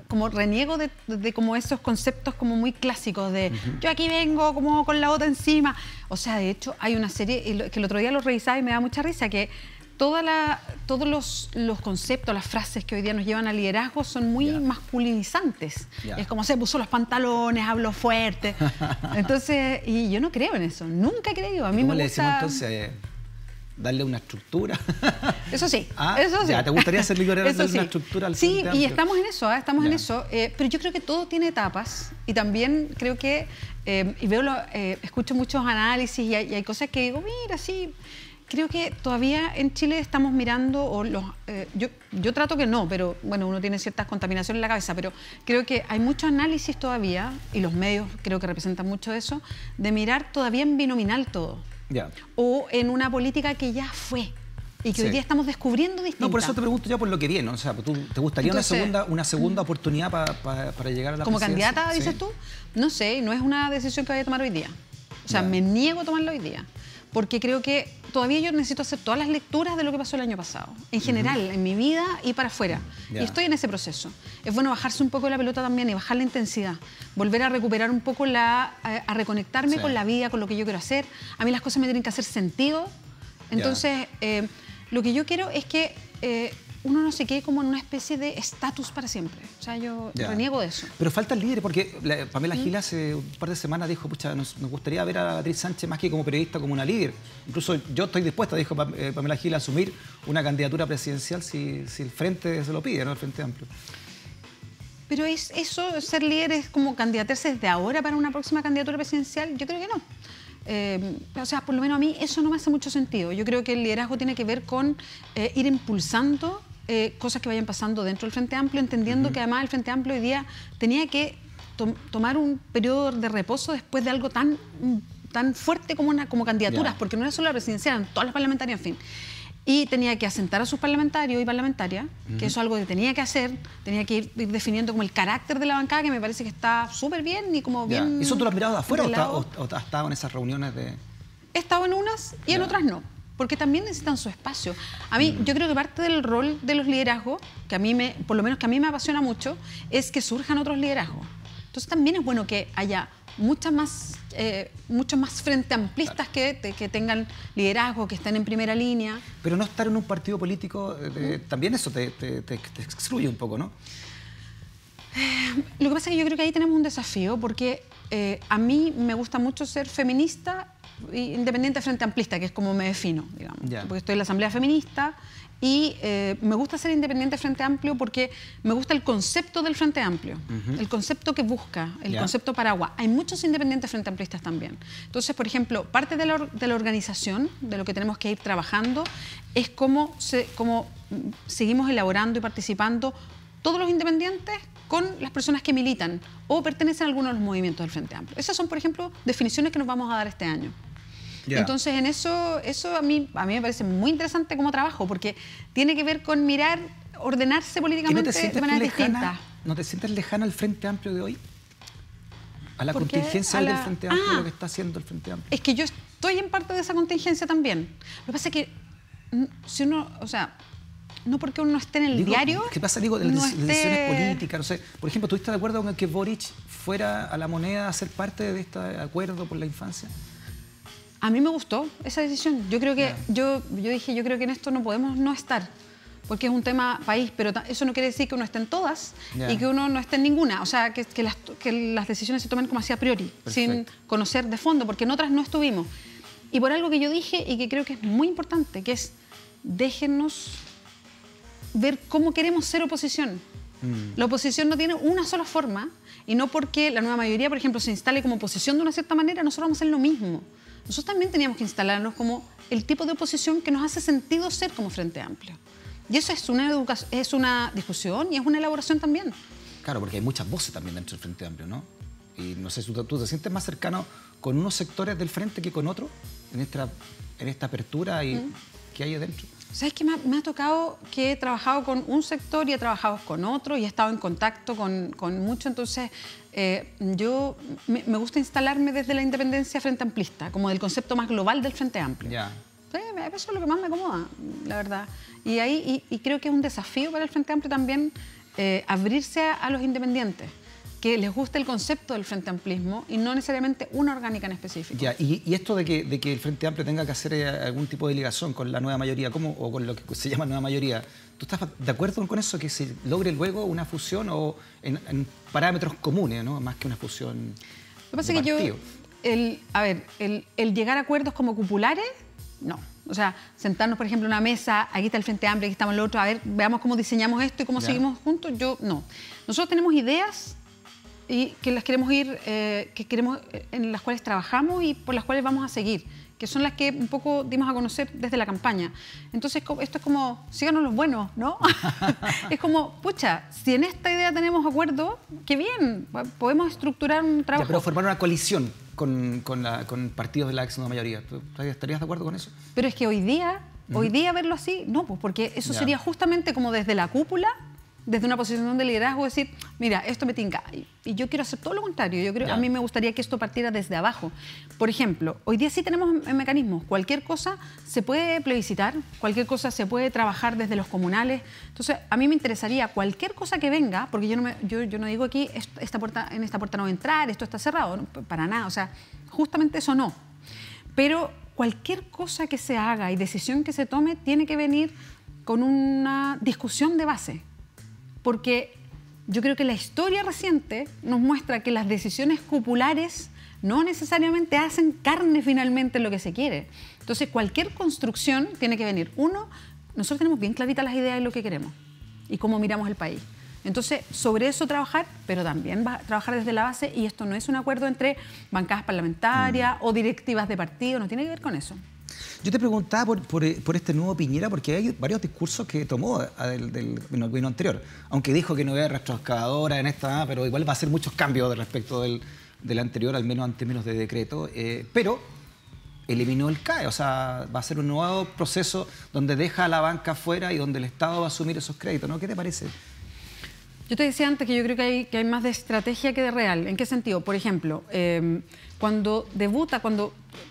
Speaker 2: como reniego de como esos conceptos como muy clásicos de yo aquí vengo como con la bota encima. O sea, de hecho, hay una serie que el otro día lo revisaba y me da mucha risa, que todos los conceptos, las frases que hoy día nos llevan al liderazgo son muy masculinizantes. Es como se puso los pantalones, habló fuerte. Entonces, y yo no creo en eso, nunca he creído. A mí
Speaker 1: ¿Cómo
Speaker 2: me
Speaker 1: le
Speaker 2: gusta...
Speaker 1: decimos entonces? Darle una estructura.
Speaker 2: Eso sí,
Speaker 1: eso sí. ¿Te gustaría ser liderando una estructura al Frente Amplio?
Speaker 2: Y estamos en eso, estamos en eso. Pero yo creo que todo tiene etapas y también creo que, escucho muchos análisis y hay cosas que digo, mira, sí... Creo que todavía en Chile estamos mirando, yo trato que no, pero bueno, uno tiene ciertas contaminaciones en la cabeza, pero creo que hay mucho análisis todavía, y los medios creo que representan mucho de eso, de mirar todavía en binominal todo. O en una política que ya fue y que hoy día estamos descubriendo distintas.
Speaker 1: No, por eso te pregunto ya por lo que viene. O sea, ¿te gustaría una segunda oportunidad para llegar a la presidencia?
Speaker 2: ¿Como candidata, dices tú? No sé, no es una decisión que vaya a tomar hoy día. O sea, me niego a tomarla hoy día. Porque creo que todavía yo necesito hacer todas las lecturas de lo que pasó el año pasado, en general, en mi vida y para afuera. Y estoy en ese proceso. Es bueno bajarse un poco la pelota también y bajar la intensidad, volver a recuperar un poco a reconectarme con la vida, con lo que yo quiero hacer. A mí las cosas me tienen que hacer sentido. Entonces, lo que yo quiero es que uno no se quede como en una especie de estatus para siempre. O sea, yo reniego de eso.
Speaker 1: Pero falta el líder, porque Pamela Giles hace un par de semanas dijo, pucha, nos gustaría ver a Beatriz Sánchez más que como periodista, como una líder. Incluso yo estoy dispuesta, dijo Pamela Giles, a asumir una candidatura presidencial si el Frente se lo pide, ¿no? El Frente Amplio.
Speaker 2: Pero ¿es eso, ser líder, es como candidatarse desde ahora para una próxima candidatura presidencial? Yo creo que no. O sea, por lo menos a mí eso no me hace mucho sentido. Yo creo que el liderazgo tiene que ver con ir impulsando cosas que vayan pasando dentro del Frente Amplio, entendiendo que además el Frente Amplio hoy día tenía que tomar un periodo de reposo después de algo tan fuerte como candidaturas, porque no era solo la presidencial, eran todas las parlamentarias, en fin. Y tenía que asentar a sus parlamentarios y parlamentarias, que eso es algo que tenía que hacer, tenía que ir definiendo como el carácter de la bancada, que me parece que está súper bien y como bien...
Speaker 1: ¿Y eso tú lo has mirado de afuera o has estado en esas reuniones de...?
Speaker 2: He estado en unas y en otras no, porque también necesitan su espacio. A mí, yo creo que parte del rol de los liderazgos, que a mí por lo menos que a mí me apasiona mucho, es que surjan otros liderazgos. Entonces también es bueno que haya muchos más frente amplistas que tengan liderazgo, que estén en primera línea.
Speaker 1: Pero no estar en un partido político, también eso te excluye un poco, ¿no?
Speaker 2: Lo que pasa es que yo creo que ahí tenemos un desafío, porque a mí me gusta mucho ser feminista independiente frente amplista, que es como me defino, digamos. Porque estoy en la Asamblea Feminista y me gusta ser independiente Frente Amplio porque me gusta el concepto del Frente Amplio, el concepto que busca, el concepto paraguas. Hay muchos independientes frente amplistas también. Entonces, por ejemplo, parte de la organización, de lo que tenemos que ir trabajando, es cómo seguimos elaborando y participando todos los independientes con las personas que militan o pertenecen a alguno de los movimientos del Frente Amplio. Esas son, por ejemplo, definiciones que nos vamos a dar este año. Entonces, en eso a mí me parece muy interesante como trabajo, porque tiene que ver con mirar, ordenarse políticamente de manera distinta.
Speaker 1: ¿No te sientes lejana al Frente Amplio de hoy? ¿A la contingencia del Frente Amplio, lo que está haciendo el Frente Amplio?
Speaker 2: Es que yo estoy en parte de esa contingencia también. Lo que pasa es que si uno, o sea, no porque uno no esté en el diario...
Speaker 1: ¿Qué pasa, digo, de las decisiones políticas? No sé, por ejemplo, ¿tú estás de acuerdo con que Boric fuera a La Moneda a ser parte de este acuerdo por la infancia?
Speaker 2: A mí me gustó esa decisión. Yo creo que yo dije, yo creo que en esto no podemos no estar, porque es un tema país, pero eso no quiere decir que uno esté en todas y que uno no esté en ninguna. O sea, que las decisiones se tomen como así a priori, sin conocer de fondo, porque en otras no estuvimos. Y por algo que yo dije y que creo que es muy importante, que es déjennos ver cómo queremos ser oposición. La oposición no tiene una sola forma y no porque la nueva mayoría, por ejemplo, se instale como oposición de una cierta manera, nosotros vamos a hacer lo mismo. Nosotros también teníamos que instalarnos como el tipo de oposición que nos hace sentido ser como Frente Amplio. Y eso es una discusión y es una elaboración también.
Speaker 1: Claro, porque hay muchas voces también dentro del Frente Amplio, ¿no? Y no sé si tú te sientes más cercano con unos sectores del Frente que con otros en esta apertura que hay adentro.
Speaker 2: ¿Sabes qué? Me ha tocado que he trabajado con un sector y he trabajado con otro y he estado en contacto con mucho, entonces yo me gusta instalarme desde la independencia frente amplista, como del concepto más global del Frente Amplio. Sí, eso es lo que más me acomoda, la verdad. Y creo que es un desafío para el Frente Amplio también abrirse a los independientes, que les guste el concepto del Frente Amplismo y no necesariamente una orgánica en específico.
Speaker 1: Y esto de que el Frente Amplio tenga que hacer algún tipo de ligación con la nueva mayoría, o con lo que se llama nueva mayoría, ¿tú estás de acuerdo con eso, que se logre luego una fusión o en parámetros comunes, ¿no? Más que una fusión?
Speaker 2: Lo que pasa es que el llegar a acuerdos como cupulares, no. O sea, sentarnos, por ejemplo, en una mesa, aquí está el Frente Amplio, aquí estamos el otro, a ver, veamos cómo diseñamos esto y cómo seguimos juntos, no. Nosotros tenemos ideas y que las queremos en las cuales trabajamos y por las cuales vamos a seguir, que son las que un poco dimos a conocer desde la campaña. Entonces, esto es como, síganos los buenos, ¿no? Es como, pucha, si en esta idea tenemos acuerdo, qué bien, podemos estructurar un trabajo.
Speaker 1: Pero formar una coalición con partidos de la ex nueva mayoría, ¿tú estarías de acuerdo con eso?
Speaker 2: Pero es que hoy día verlo así, no, pues porque eso sería justamente como desde la cúpula, desde una posición de liderazgo, decir, mira, esto me tinca. Y yo quiero hacer todo lo contrario. A mí me gustaría que esto partiera desde abajo. Por ejemplo, hoy día sí tenemos mecanismos. Cualquier cosa se puede plebiscitar, cualquier cosa se puede trabajar desde los comunales. Entonces, a mí me interesaría cualquier cosa que venga, porque yo no digo aquí, en esta puerta no va a entrar, esto está cerrado, no, para nada. O sea, justamente eso no. Pero cualquier cosa que se haga y decisión que se tome tiene que venir con una discusión de base. Porque yo creo que la historia reciente nos muestra que las decisiones cupulares no necesariamente hacen carne finalmente en lo que se quiere. Entonces, cualquier construcción tiene que venir. Nosotros tenemos bien claritas las ideas de lo que queremos y cómo miramos el país. Entonces, sobre eso trabajar, pero también va a trabajar desde la base, y esto no es un acuerdo entre bancadas parlamentarias o directivas de partido, no tiene que ver con eso.
Speaker 1: Yo te preguntaba por este nuevo Piñera, porque hay varios discursos que tomó del gobierno anterior, aunque dijo que no había retroexcavadora en esta, pero igual va a hacer muchos cambios respecto del anterior, al menos en términos de decreto, pero eliminó el CAE, o sea, va a ser un nuevo proceso donde deja a la banca afuera y donde el Estado va a asumir esos créditos, ¿no? ¿Qué te parece?
Speaker 2: Yo te decía antes que yo creo que hay más de estrategia que de real. ¿En qué sentido? Por ejemplo, cuando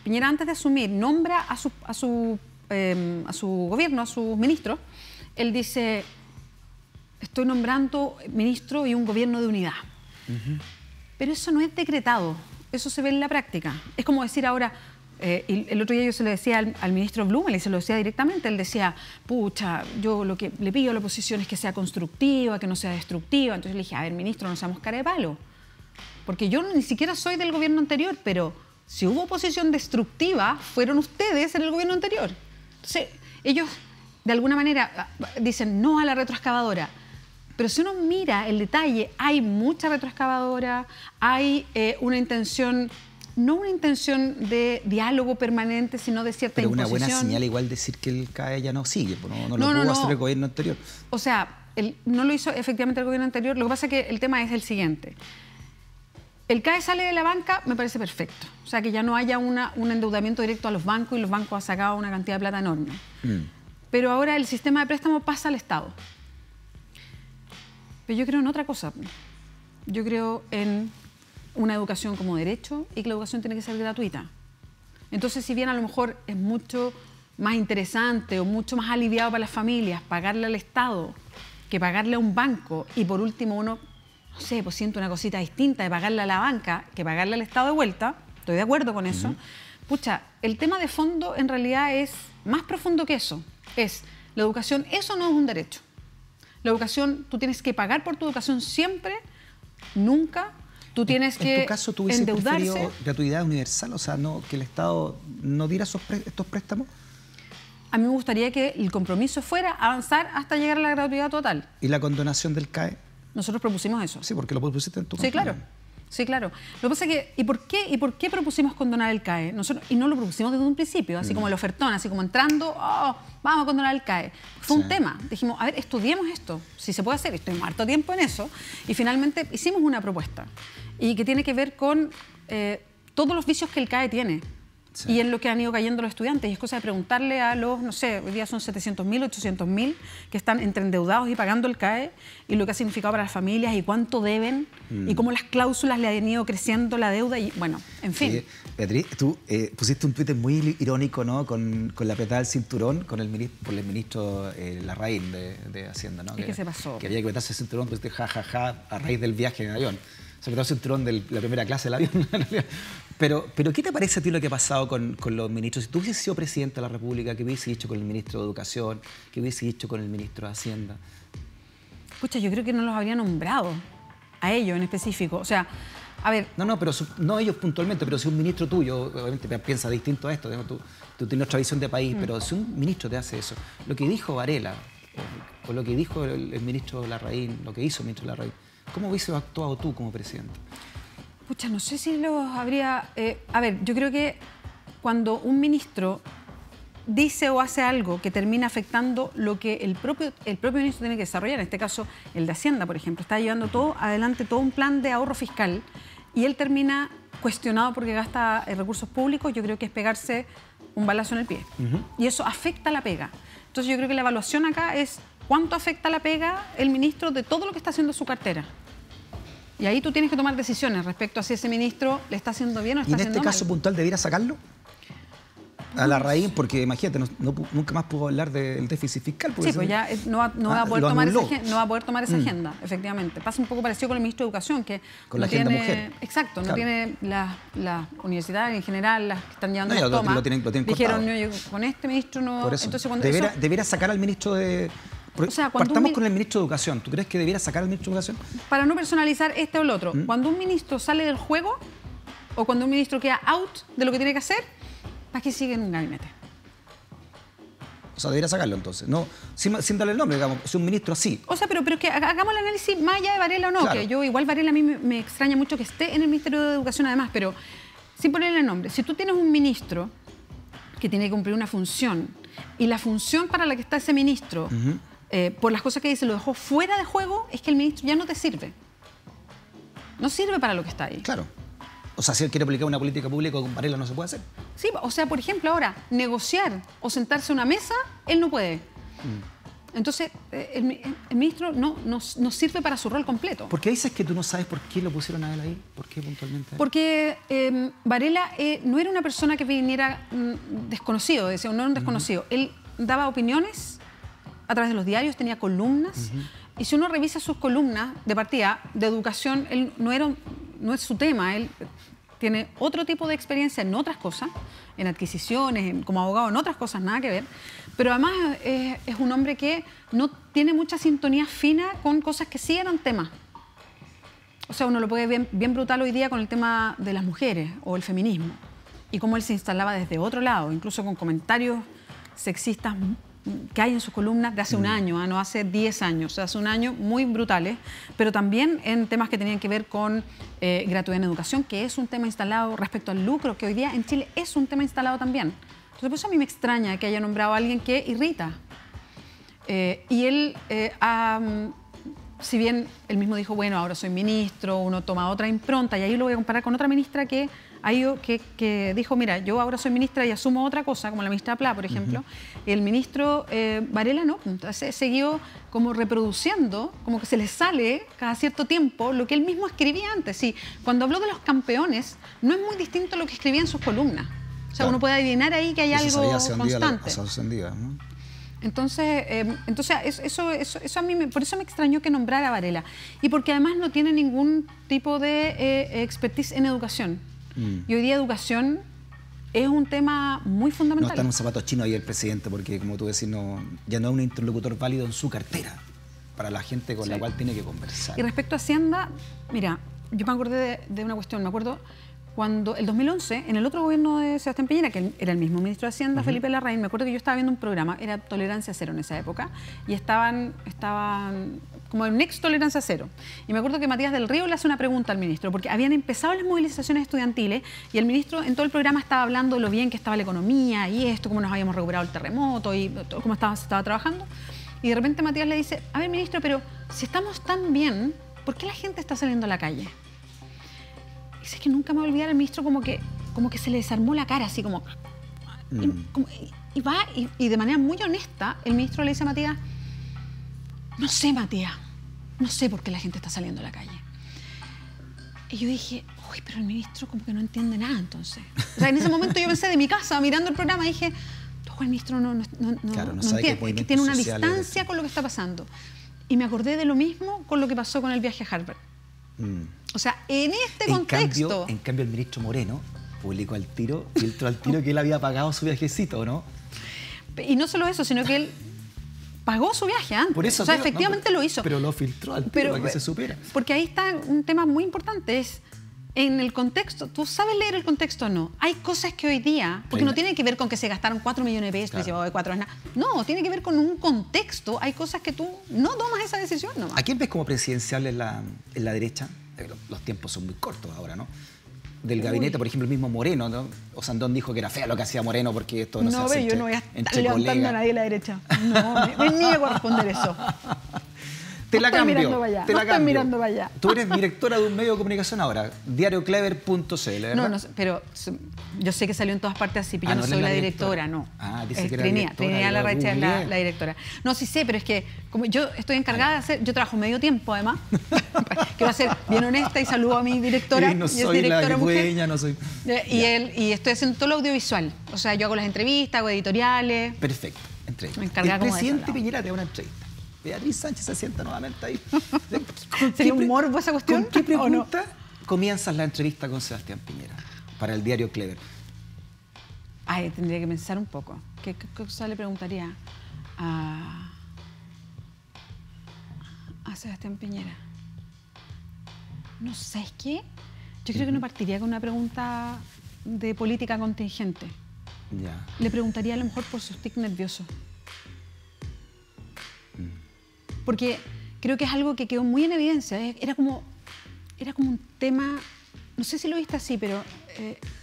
Speaker 2: Piñera, antes de asumir, nombra a su gobierno, a sus ministros, él dice, estoy nombrando ministro y un gobierno de unidad. Pero eso no es decretado, eso se ve en la práctica. Es como decir ahora, y el otro día yo se lo decía al ministro Blumel y se lo decía directamente, él decía, pucha, yo lo que le pido a la oposición es que sea constructiva, que no sea destructiva. Entonces le dije, a ver, ministro, no seamos cara de palo, porque yo ni siquiera soy del gobierno anterior, pero si hubo oposición destructiva, fueron ustedes en el gobierno anterior. Entonces, ellos de alguna manera dicen no a la retroexcavadora. Pero si uno mira el detalle, hay mucha retroexcavadora, hay una intención, no una intención de diálogo permanente, sino de cierta imposición.
Speaker 1: Pero una buena señal igual decir que el CAE ya no sigue, no lo pudo hacer el gobierno anterior.
Speaker 2: O sea, no lo hizo efectivamente el gobierno anterior. Lo que pasa es que el tema es el siguiente. El CAE sale de la banca, me parece perfecto. O sea, que ya no haya un endeudamiento directo a los bancos y los bancos han sacado una cantidad de plata enorme. Pero ahora el sistema de préstamo pasa al Estado. Pero yo creo en otra cosa. Yo creo en una educación como derecho y que la educación tiene que ser gratuita. Entonces, si bien a lo mejor es mucho más interesante o mucho más aliviado para las familias pagarle al Estado que pagarle a un banco y por último uno, no sé, pues siento una cosita distinta de pagarle a la banca que pagarle al Estado de vuelta, estoy de acuerdo con eso. Pucha, el tema de fondo en realidad es más profundo que eso. Es la educación, eso no es un derecho. La educación, tú tienes que pagar por tu educación siempre, nunca. Tú tienes que
Speaker 1: en tu caso, ¿tú hubieses preferido gratuidad universal? O sea, que el Estado no diera estos préstamos.
Speaker 2: A mí me gustaría que el compromiso fuera avanzar hasta llegar a la gratuidad total.
Speaker 1: ¿Y la condonación del CAE?
Speaker 2: Nosotros propusimos eso.
Speaker 1: Sí, porque lo propusiste en tu
Speaker 2: Sí, claro. Sí, claro. Lo que pasa es que, ¿y por qué propusimos condonar el CAE? Nosotros, y no lo propusimos desde un principio, así como el ofertón, así como entrando, vamos a condonar el CAE. Fue un tema. Dijimos, a ver, estudiemos esto, si se puede hacer. Estuvimos harto tiempo en eso. Y finalmente hicimos una propuesta. Y que tiene que ver con todos los vicios que el CAE tiene. Sí. Y en lo que han ido cayendo los estudiantes. Y es cosa de preguntarle a los, no sé, hoy día son 700.000, 800.000 que están entre endeudados y pagando el CAE, y lo que ha significado para las familias y cuánto deben, y cómo las cláusulas le han ido creciendo la deuda, y bueno, en fin.
Speaker 1: Sí. Beatriz, tú pusiste un tuit muy irónico, ¿no? Con la apretada del cinturón por el ministro Larraín de Hacienda, ¿no?
Speaker 2: ¿Qué se pasó?
Speaker 1: Que había que apretarse el cinturón, pues jajaja, a raíz del viaje en avión. Se apretó el cinturón de la primera clase del avión. Pero ¿qué te parece a ti lo que ha pasado con los ministros? Si tú hubieses sido presidente de la República, ¿qué hubiese hecho con el ministro de Educación? ¿Qué hubiese hecho con el ministro de Hacienda?
Speaker 2: Pucha, yo creo que no los habría nombrado a ellos en específico. O sea, a ver...
Speaker 1: No, no ellos puntualmente, pero si un ministro tuyo, obviamente piensa distinto a esto, tú tienes otra visión de país, pero si un ministro te hace eso, lo que dijo Varela, o lo que dijo el ministro Larraín, lo que hizo el ministro Larraín, ¿cómo hubiese actuado tú como presidente?
Speaker 2: Pucha, no sé si los habría... a ver, yo creo que cuando un ministro dice o hace algo que termina afectando lo que el propio ministro tiene que desarrollar, en este caso el de Hacienda, por ejemplo, está llevando adelante todo un plan de ahorro fiscal y él termina cuestionado porque gasta recursos públicos, yo creo que es pegarse un balazo en el pie. Y eso afecta la pega. Entonces yo creo que la evaluación acá es cuánto afecta la pega el ministro de todo lo que está haciendo su cartera. Y ahí tú tienes que tomar decisiones respecto a si ese ministro le está haciendo bien o está haciendo mal.
Speaker 1: ¿Y en este caso puntual debiera sacarlo? A Larraín, porque imagínate, nunca más pudo hablar del déficit fiscal.
Speaker 2: Sí, pues ya no va a poder tomar esa agenda, efectivamente. Pasa un poco parecido con el ministro de Educación, que
Speaker 1: con la agenda mujer.
Speaker 2: Exacto,
Speaker 1: claro.
Speaker 2: No tiene las universidades en general, las que están llevando las tomas.
Speaker 1: Lo tienen
Speaker 2: dijeron, no, con este ministro no...
Speaker 1: Por eso,
Speaker 2: entonces, cuando
Speaker 1: debiera sacar al ministro de... O sea, partamos con el ministro de Educación. ¿Tú crees que debiera sacar al ministro de Educación?
Speaker 2: Para no personalizar este o el otro. Cuando un ministro sale del juego o cuando un ministro queda out de lo que tiene que hacer, ¿para qué sigue en un gabinete?
Speaker 1: O sea, debería sacarlo entonces. No, sin darle el nombre, digamos. Si un ministro así.
Speaker 2: O sea, pero que hagamos el análisis más allá de Varela o no. Claro. Que yo igual Varela a mí me extraña mucho que esté en el Ministerio de Educación además, pero sin ponerle el nombre. Si tú tienes un ministro que tiene que cumplir una función y la función para la que está ese ministro... por las cosas que dice, lo dejó fuera de juego, es que el ministro ya no te sirve. No sirve para lo que está ahí.
Speaker 1: Claro. O sea, si él quiere aplicar una política pública con Varela no se puede hacer.
Speaker 2: Sí, o sea, por ejemplo, ahora, negociar o sentarse a una mesa, él no puede. Entonces, el ministro no sirve para su rol completo.
Speaker 1: ¿Por qué dices que tú no sabes por qué lo pusieron a él ahí? ¿Por qué puntualmente?
Speaker 2: Porque Varela no era una persona que viniera desconocido, decía, no era un desconocido. Él daba opiniones a través de los diarios, tenía columnas, y si uno revisa sus columnas de partida, de educación, él no es su tema, él tiene otro tipo de experiencia en otras cosas, en adquisiciones, como abogado, en otras cosas, nada que ver, pero además es un hombre que no tiene mucha sintonía fina con cosas que sí eran temas. O sea, uno lo puede ver bien brutal hoy día con el tema de las mujeres o el feminismo. y cómo él se instalaba desde otro lado, incluso con comentarios sexistas que hay en sus columnas de hace un año, no hace 10 años, hace un año, muy brutales, pero también en temas que tenían que ver con gratuidad en educación, que es un tema instalado respecto al lucro, que hoy día en Chile es un tema instalado también. Entonces, por eso a mí me extraña que haya nombrado a alguien que irrita. Y él, si bien él mismo dijo, bueno, ahora soy ministro, uno toma otra impronta, y ahí lo voy a comparar con otra ministra que dijo, mira, yo ahora soy ministra y asumo otra cosa, como la ministra Pla, por ejemplo. El ministro Varela no, siguió como reproduciendo, como que se le sale cada cierto tiempo lo que él mismo escribía antes. Sí, cuando habló de los campeones, no es muy distinto a lo que escribía en sus columnas. O sea, uno puede adivinar ahí que hay algo constante. Entonces, eso a mí, por eso me extrañó que nombrara a Varela. Y porque además no tiene ningún tipo de expertise en educación. Y hoy día educación es un tema muy fundamental.
Speaker 3: No está en un zapato chino ahí el presidente, porque como tú decís, ya no es un interlocutor válido en su cartera para la gente con la cual tiene que conversar.
Speaker 2: Y respecto a Hacienda, mira, yo me acordé de una cuestión, me acuerdo cuando el 2011, en el otro gobierno de Sebastián Piñera, que era el mismo ministro de Hacienda, Felipe Larraín, me acuerdo que yo estaba viendo un programa, era Tolerancia Cero en esa época, y estaban como en Next Tolerancia Cero. Y me acuerdo que Matías del Río le hace una pregunta al ministro, porque habían empezado las movilizaciones estudiantiles y el ministro en todo el programa estaba hablando de lo bien que estaba la economía y esto, cómo nos habíamos recuperado el terremoto y cómo se estaba trabajando. Y de repente Matías le dice, a ver, ministro, pero si estamos tan bien, ¿por qué la gente está saliendo a la calle? Y es que nunca me voy a olvidar, el ministro como que se le desarmó la cara, así como... Y de manera muy honesta, el ministro le dice a Matías, no sé, Matías, no sé por qué la gente está saliendo a la calle. Y yo dije, uy, pero el ministro como que no entiende nada entonces. O sea, en ese momento yo pensé de mi casa, mirando el programa, dije, el ministro no entiende, es que tiene una distancia con lo que está pasando. Y me acordé de lo mismo con lo que pasó con el viaje a Harvard. O sea, en este contexto...
Speaker 3: En cambio, el ministro Moreno publicó al tiro, filtró al tiro que él había pagado su viajecito, ¿no?
Speaker 2: Y no solo eso, sino que él pagó su viaje antes.
Speaker 3: Por eso,
Speaker 2: o sea, efectivamente lo hizo.
Speaker 3: Pero lo filtró al tiro para que se supiera.
Speaker 2: Porque ahí está un tema muy importante, es en el contexto. ¿Tú sabes leer el contexto o no? Hay cosas que hoy día, porque no tiene que ver con que se gastaron 4 millones de pesos y se llevó de 4 años. No, tiene que ver con un contexto. Hay cosas que tú no tomas esa decisión nomás.
Speaker 3: ¿A quién ves como presidencial en la derecha? Los tiempos son muy cortos ahora, ¿no? Del gabinete, por ejemplo, el mismo Moreno, ¿no? Osandón dijo que era feo lo que hacía Moreno porque esto no se hace
Speaker 2: yo no voy a estar levantando a nadie de la derecha. No, ni me va a responder eso.
Speaker 3: Te la cambio.
Speaker 2: Estoy mirando para allá.
Speaker 3: Tú eres directora de un medio de comunicación ahora, diarioclever.cl, ¿verdad?
Speaker 2: No, pero yo sé que salió en todas partes así, pero yo no soy la directora, no.
Speaker 3: Dice que era
Speaker 2: Trinidad Larraín es la directora. No, sí sé, pero es que como yo estoy encargada de hacer, yo trabajo medio tiempo además, que va a ser bien honesta y saludo a mi directora.
Speaker 3: Sí, no soy la dueña, no soy...
Speaker 2: Y estoy haciendo todo lo audiovisual. O sea, yo hago las entrevistas, hago editoriales.
Speaker 3: Perfecto, entrevista.
Speaker 2: El
Speaker 3: presidente Piñera te da una entrevista. Beatriz Sánchez se sienta nuevamente ahí.
Speaker 2: ¿Sería un morbo esa cuestión?
Speaker 3: ¿Con qué pregunta comienzas la entrevista con Sebastián Piñera para el diario Clever?
Speaker 2: Ay, tendría que pensar un poco. ¿Qué cosa le preguntaría a Sebastián Piñera? No sé, ¿es qué? Yo creo que no partiría con una pregunta de política contingente.
Speaker 3: Ya.
Speaker 2: Le preguntaría a lo mejor por sus tics nerviosos. Porque creo que es algo que quedó muy en evidencia. Era como un tema, no sé si lo viste así, pero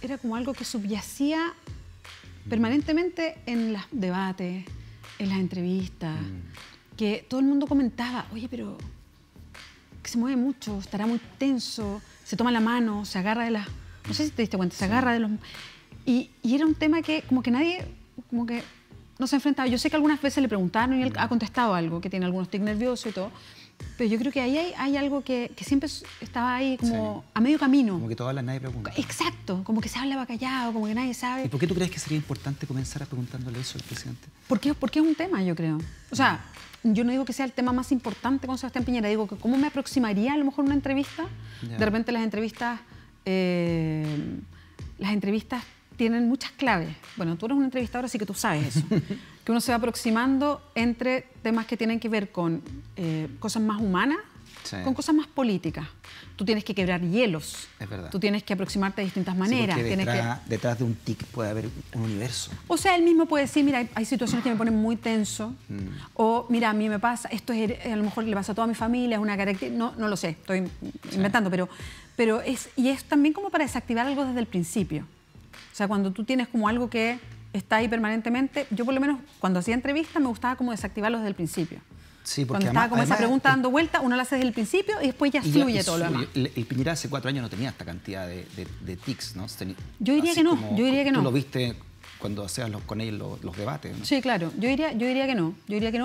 Speaker 2: era como algo que subyacía permanentemente en los debates, en las entrevistas, que todo el mundo comentaba, oye, pero que se mueve mucho, estará muy tenso, se toma la mano, se agarra de las... No sé si te diste cuenta, se agarra de los... Y era un tema que como que nadie... como que no se enfrentaba. Yo sé que algunas veces le preguntaron y él ha contestado algo, que tiene algunos tics nerviosos y todo, pero yo creo que ahí hay algo que siempre estaba ahí como a medio camino.
Speaker 3: Como que todo habla, nadie pregunta.
Speaker 2: Exacto, como que se hablaba callado, como que nadie sabe.
Speaker 3: ¿Y por qué tú crees que sería importante comenzar preguntándole eso al presidente?
Speaker 2: Porque es un tema, yo creo. O sea, yo no digo que sea el tema más importante con Sebastián Piñera, digo que cómo me aproximaría a lo mejor una entrevista. Ya. De repente las entrevistas tienen muchas claves. Bueno, tú eres un entrevistador, así que tú sabes eso. Que uno se va aproximando entre temas que tienen que ver con cosas más humanas, con cosas más políticas. Tú tienes que quebrar hielos.
Speaker 3: Es verdad.
Speaker 2: Tú tienes que aproximarte de distintas maneras.
Speaker 3: Sí, detrás de un tic puede haber un universo.
Speaker 2: O sea, él mismo puede decir, mira, hay situaciones que me ponen muy tenso. O, mira, a mí me pasa, esto es, a lo mejor le pasa a toda mi familia, es una característica. No lo sé, estoy inventando, pero es también como para desactivar algo desde el principio. O sea, cuando tú tienes como algo que está ahí permanentemente, yo por lo menos cuando hacía entrevistas me gustaba como desactivarlo desde el principio.
Speaker 3: Sí, porque
Speaker 2: cuando estaba como esa pregunta dando vuelta, uno la hace desde el principio y después ya fluye todo lo demás.
Speaker 3: El Piñera hace 4 años no tenía esta cantidad de tics, ¿no?
Speaker 2: Yo diría que no, yo diría que no.
Speaker 3: Tú lo viste cuando hacías con él los debates, ¿no?
Speaker 2: Sí, claro, yo diría que no,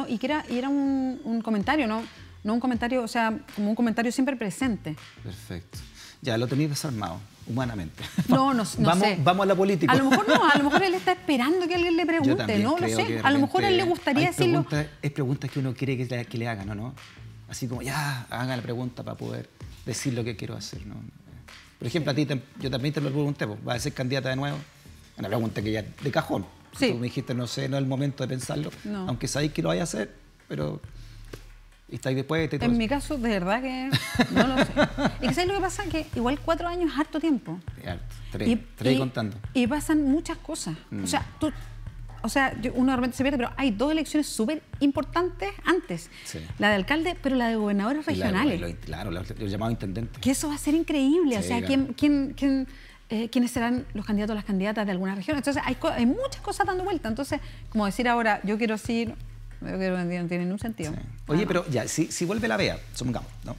Speaker 2: y que era un comentario, no un comentario, o sea, como un comentario siempre presente.
Speaker 3: Perfecto. Ya, lo tenéis desarmado, humanamente.
Speaker 2: No sé.
Speaker 3: Vamos a la política.
Speaker 2: A lo mejor no, a lo mejor él está esperando que alguien le pregunte, no lo sé. A lo mejor a él le gustaría decirlo.
Speaker 3: Es preguntas que uno quiere que le hagan, ¿no? Así como, ya, haga la pregunta para poder decir lo que quiero hacer, ¿no? Por ejemplo, a ti, yo también te lo pregunté, pues, ¿vas a ser candidata de nuevo? Una pregunta que ya de cajón.
Speaker 2: Sí.
Speaker 3: Tú me dijiste, no sé, no es el momento de pensarlo,
Speaker 2: no.
Speaker 3: Aunque sabéis que lo vaya a hacer, pero... Y estáis después...
Speaker 2: En mi caso, de verdad que no lo sé. Y que ¿sabes lo que pasa? Que igual 4 años es harto tiempo.
Speaker 3: Tres contando.
Speaker 2: Y pasan muchas cosas. O sea, uno de repente se pierde, pero hay 2 elecciones súper importantes antes.
Speaker 3: Sí.
Speaker 2: La de alcalde, pero la de gobernadores regionales.
Speaker 3: Claro, los llamados intendentes.
Speaker 2: Que eso va a ser increíble.
Speaker 3: Sí,
Speaker 2: o sea,
Speaker 3: claro.
Speaker 2: ¿quiénes serán los candidatos o las candidatas de algunas regiones? Entonces, hay muchas cosas dando vuelta. Entonces, como decir ahora, yo quiero decir... Yo creo que no tiene ningún sentido.
Speaker 3: Sí. Oye, pero ya, si vuelve la BEA, supongamos, ¿no?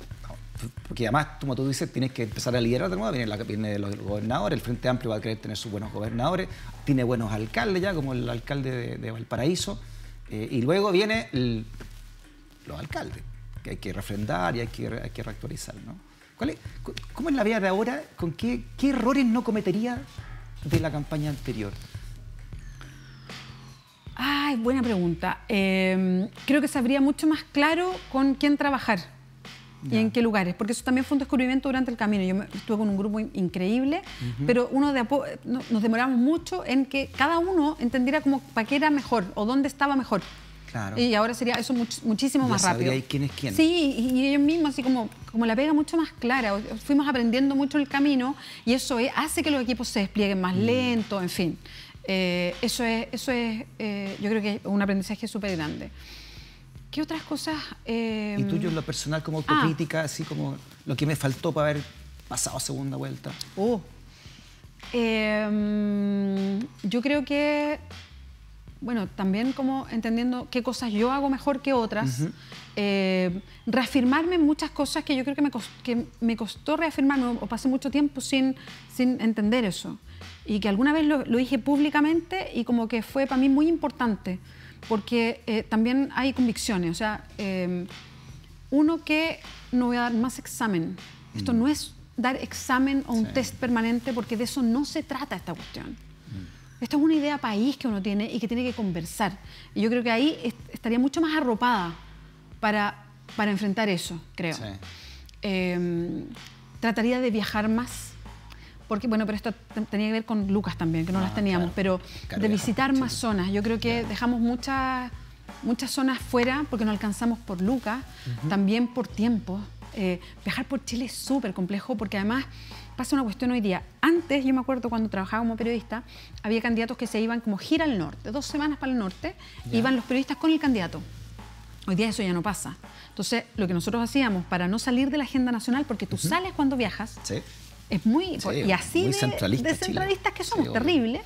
Speaker 3: Porque además, como tú dices, tienes que empezar a liderar de nuevo. Viene los gobernadores, el Frente Amplio va a querer tener sus buenos gobernadores, tiene buenos alcaldes ya, como el alcalde de Valparaíso, y luego viene los alcaldes, que hay que refrendar y hay que reactualizar, ¿no? ¿Cómo es la BEA de ahora? ¿Con qué errores no cometería de la campaña anterior?
Speaker 2: Ay, buena pregunta. Creo que sabría mucho más claro con quién trabajar y en qué lugares, porque eso también fue un descubrimiento durante el camino. Yo estuve con un grupo increíble, pero nos demoramos mucho en que cada uno entendiera como para qué era mejor o dónde estaba mejor.
Speaker 3: Claro.
Speaker 2: Y ahora sería eso muchísimo más rápido.
Speaker 3: Ya quién es quién.
Speaker 2: Sí, y ellos mismos, así como la pega mucho más clara. Fuimos aprendiendo mucho en el camino y eso hace que los equipos se desplieguen más lento, en fin. Eso es yo creo que es un aprendizaje súper grande. ¿Qué otras cosas?
Speaker 3: ¿Y tuyo en lo personal como autocrítica, así como lo que me faltó para haber pasado segunda vuelta?
Speaker 2: Yo creo que, bueno, también como entendiendo qué cosas yo hago mejor que otras, reafirmarme en muchas cosas que yo creo que me costó reafirmarme o pasé mucho tiempo sin entender eso. Y que alguna vez lo dije públicamente y como que fue para mí muy importante, porque también hay convicciones. O sea, uno, que no voy a dar más examen. Esto no es dar examen o un test permanente, porque de eso no se trata esta cuestión. Esta es una idea país que uno tiene y que tiene que conversar. Y yo creo que ahí estaría mucho más arropada para enfrentar eso, creo. Sí. Trataría de viajar más. Porque, bueno, pero esto tenía que ver con Lucas también, que no las teníamos, pero de visitar más zonas. Yo creo que dejamos muchas zonas fuera porque no alcanzamos por Lucas, también por tiempo. Viajar por Chile es súper complejo porque además pasa una cuestión hoy día. Antes, yo me acuerdo cuando trabajaba como periodista, había candidatos que se iban como gira al norte, 2 semanas para el norte, iban los periodistas con el candidato. Hoy día eso ya no pasa. Entonces, lo que nosotros hacíamos para no salir de la agenda nacional, porque tú sales cuando viajas, es muy... y así muy centralistas que somos, terrible.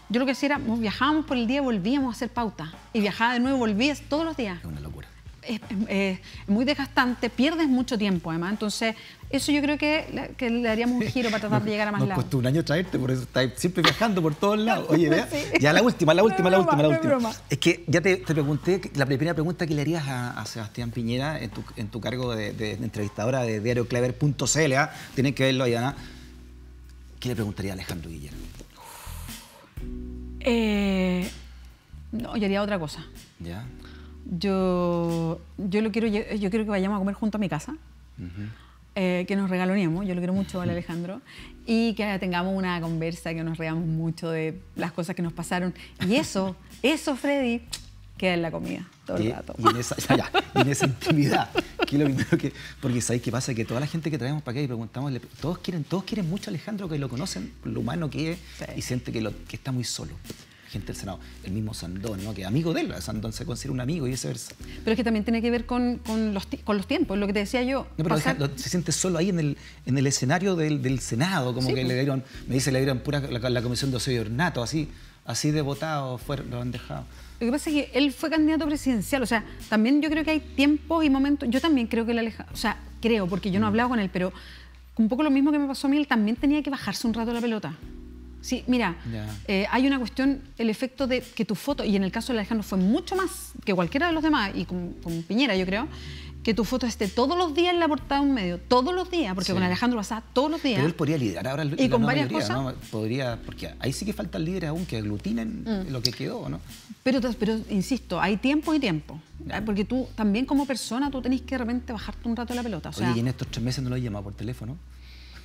Speaker 2: Yo lo que hacía era, viajábamos por el día y volvíamos a hacer pauta. Y viajaba de nuevo, volvías todos los días.
Speaker 3: Es una locura.
Speaker 2: Es muy desgastante, pierdes mucho tiempo además. Entonces, eso yo creo que le daríamos un giro para tratar de llegar a más lados.
Speaker 3: Nos costó un año traerte, por eso estás siempre viajando por todos lados. Oye, vea, ya la última. Es que ya te pregunté, la primera pregunta que le harías a Sebastián Piñera en tu cargo de entrevistadora de diarioclever.cl, tienen que verlo allá, ¿no? ¿Qué le preguntaría a Alejandro Guillermo?
Speaker 2: No, yo haría otra cosa.
Speaker 3: ¿Ya?
Speaker 2: Yo quiero que vayamos a comer junto a mi casa, que nos regaloneemos, yo lo quiero mucho al Alejandro, y que tengamos una conversa, que nos reamos mucho de las cosas que nos pasaron. Y eso, Freddy, queda en la comida todo el rato.
Speaker 3: Y en esa intimidad, Aquí lo primero que... Porque ¿sabéis qué pasa? Que toda la gente que traemos para acá y preguntamos, todos quieren mucho a Alejandro, que lo conocen, lo humano que es, sí. Y siente que está muy solo. Gente del Senado, el mismo Sandón, ¿no? Que amigo de él, Sandón se considera un amigo y viceversa.
Speaker 2: Pero es que también tiene que ver con los tiempos, lo que te decía yo.
Speaker 3: No, pero se siente solo ahí en el escenario del Senado, como sí, que le dieron pura la comisión de Ocio y Ornato, así de votado, lo han dejado.
Speaker 2: Lo que pasa es que él fue candidato presidencial, o sea, también yo creo que hay tiempos y momentos, yo también creo que él o sea, creo, porque yo no he hablado con él, pero un poco lo mismo que me pasó a mí, él también tenía que bajarse un rato la pelota. Sí, mira, hay una cuestión, el efecto de que tu foto, y en el caso de Alejandro fue mucho más que cualquiera de los demás, y con Piñera yo creo, que tu foto esté todos los días en la portada de un medio, todos los días, porque sí. Con Alejandro pasaba todos los días.
Speaker 3: Pero él podría liderar ahora
Speaker 2: y con varias
Speaker 3: mayoría,
Speaker 2: cosas.
Speaker 3: ¿no? Podría, porque ahí sí que faltan líderes aún que aglutinen lo que quedó, ¿no?
Speaker 2: Pero insisto, hay tiempo y tiempo. Porque tú también como persona, tú tenés que de repente bajarte un rato la pelota. O sea,
Speaker 3: oye, y en estos 3 meses no lo he llamado por teléfono.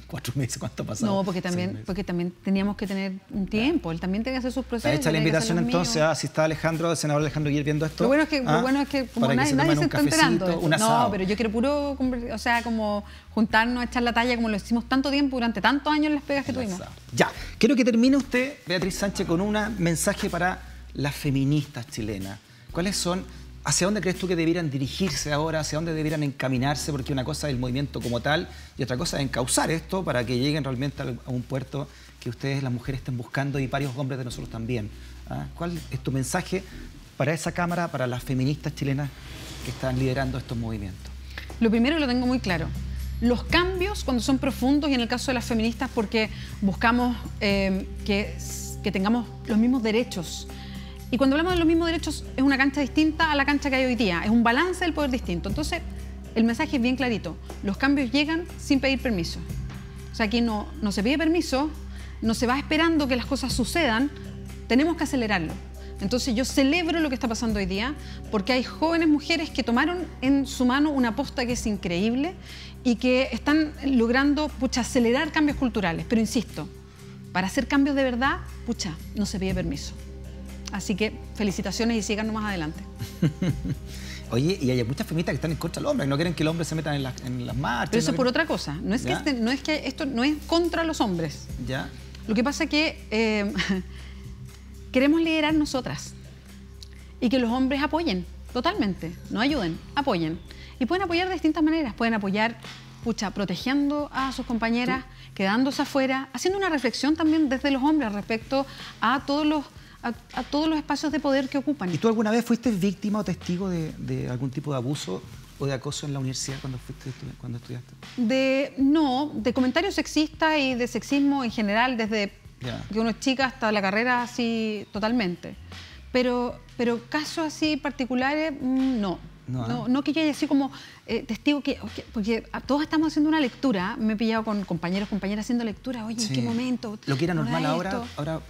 Speaker 3: 4 meses, ¿cuánto ha pasado?
Speaker 2: No, porque también teníamos que tener un tiempo. Él también tenía que hacer sus procesos.
Speaker 3: Está hecha la invitación entonces si está Alejandro, el senador Alejandro Guiller viendo esto.
Speaker 2: Lo bueno es que como nadie se está enterando. No, pero yo quiero puro, o sea, como juntarnos a echar la talla como lo hicimos tanto tiempo, durante tantos años en las pegas que tuvimos.
Speaker 3: Ya, quiero que termine usted, Beatriz Sánchez, con un mensaje para las feministas chilenas. ¿Cuáles son? ¿Hacia dónde crees tú que debieran dirigirse ahora? ¿Hacia dónde debieran encaminarse? Porque una cosa es el movimiento como tal y otra cosa es encauzar esto para que lleguen realmente a un puerto que ustedes, las mujeres, estén buscando y varios hombres de nosotros también. ¿Cuál es tu mensaje para esa Cámara, para las feministas chilenas que están liderando estos movimientos?
Speaker 2: Lo primero lo tengo muy claro. Los cambios, cuando son profundos, y en el caso de las feministas, porque buscamos que tengamos los mismos derechos. Y cuando hablamos de los mismos derechos, es una cancha distinta a la cancha que hay hoy día. Es un balance del poder distinto. Entonces, el mensaje es bien clarito. Los cambios llegan sin pedir permiso. O sea, aquí no se pide permiso, no se va esperando que las cosas sucedan, tenemos que acelerarlo. Entonces, yo celebro lo que está pasando hoy día, porque hay jóvenes mujeres que tomaron en su mano una posta que es increíble y que están logrando, acelerar cambios culturales. Pero insisto, para hacer cambios de verdad, no se pide permiso. Así que felicitaciones y sigan más adelante.
Speaker 3: Oye, y hay muchas feministas que están en contra del hombre, que no quieren que el hombre se meta en las marchas.
Speaker 2: Pero eso es por otra cosa. No es que esto no es contra los hombres.
Speaker 3: ¿Ya?
Speaker 2: Lo que pasa es que queremos liderar nosotras y que los hombres apoyen totalmente, no ayuden, apoyen. Y pueden apoyar de distintas maneras. Pueden apoyar, protegiendo a sus compañeras, quedándose afuera, haciendo una reflexión también desde los hombres respecto a todos los espacios de poder que ocupan.
Speaker 3: ¿Y tú alguna vez fuiste víctima o testigo de algún tipo de abuso o de acoso en la universidad cuando estudiaste?
Speaker 2: No, de comentarios sexistas y de sexismo en general, desde que uno es chica hasta la carrera, así totalmente. Pero casos así particulares, no. No que yo haya así como testigo, porque todos estamos haciendo una lectura. Me he pillado con compañeros, compañeras haciendo lectura. Oye, ¿en qué momento?
Speaker 3: Lo que era normal ahora, claro,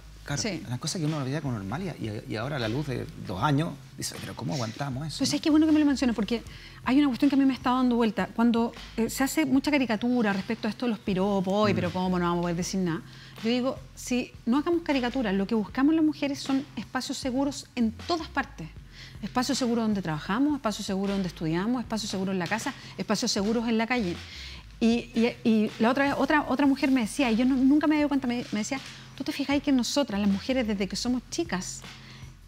Speaker 3: las cosas que uno lo veía como normal y ahora a la luz de 2 años, dice, pero ¿cómo aguantamos eso?
Speaker 2: Pues es que bueno que me lo menciones, porque hay una cuestión que a mí me está dando vuelta. Cuando se hace mucha caricatura respecto a esto de los piropos, pero ¿cómo no vamos a poder decir nada? Yo digo, si no hagamos caricaturas, lo que buscamos las mujeres son espacios seguros en todas partes. Espacios seguros donde trabajamos, espacios seguros donde estudiamos, espacios seguros en la casa, espacios seguros en la calle. Y la otra mujer me decía, y yo nunca me había dado cuenta, me decía, ¿tú te fijas que nosotras, las mujeres, desde que somos chicas,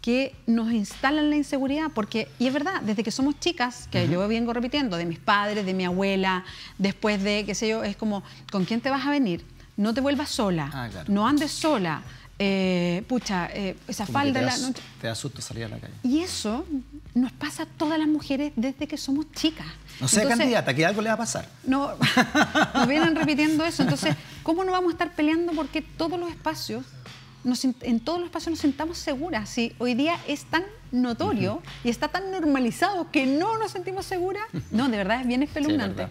Speaker 2: que nos instalan la inseguridad? Porque, y es verdad, desde que somos chicas, que yo vengo repitiendo, de mis padres, de mi abuela, después de, qué sé yo, es como, ¿con quién te vas a venir? No te vuelvas sola, claro. No andes sola. Esa como falda...
Speaker 3: Te da susto salir a la calle.
Speaker 2: Y eso nos pasa a todas las mujeres desde que somos chicas.
Speaker 3: No sea candidata, que algo le va a pasar.
Speaker 2: No, nos vienen repitiendo eso. Entonces, ¿cómo no vamos a estar peleando porque todos los espacios, en todos los espacios nos sintamos seguras? Si hoy día es tan notorio y está tan normalizado que no nos sentimos seguras, no, de verdad es bien espeluznante.
Speaker 3: Sí,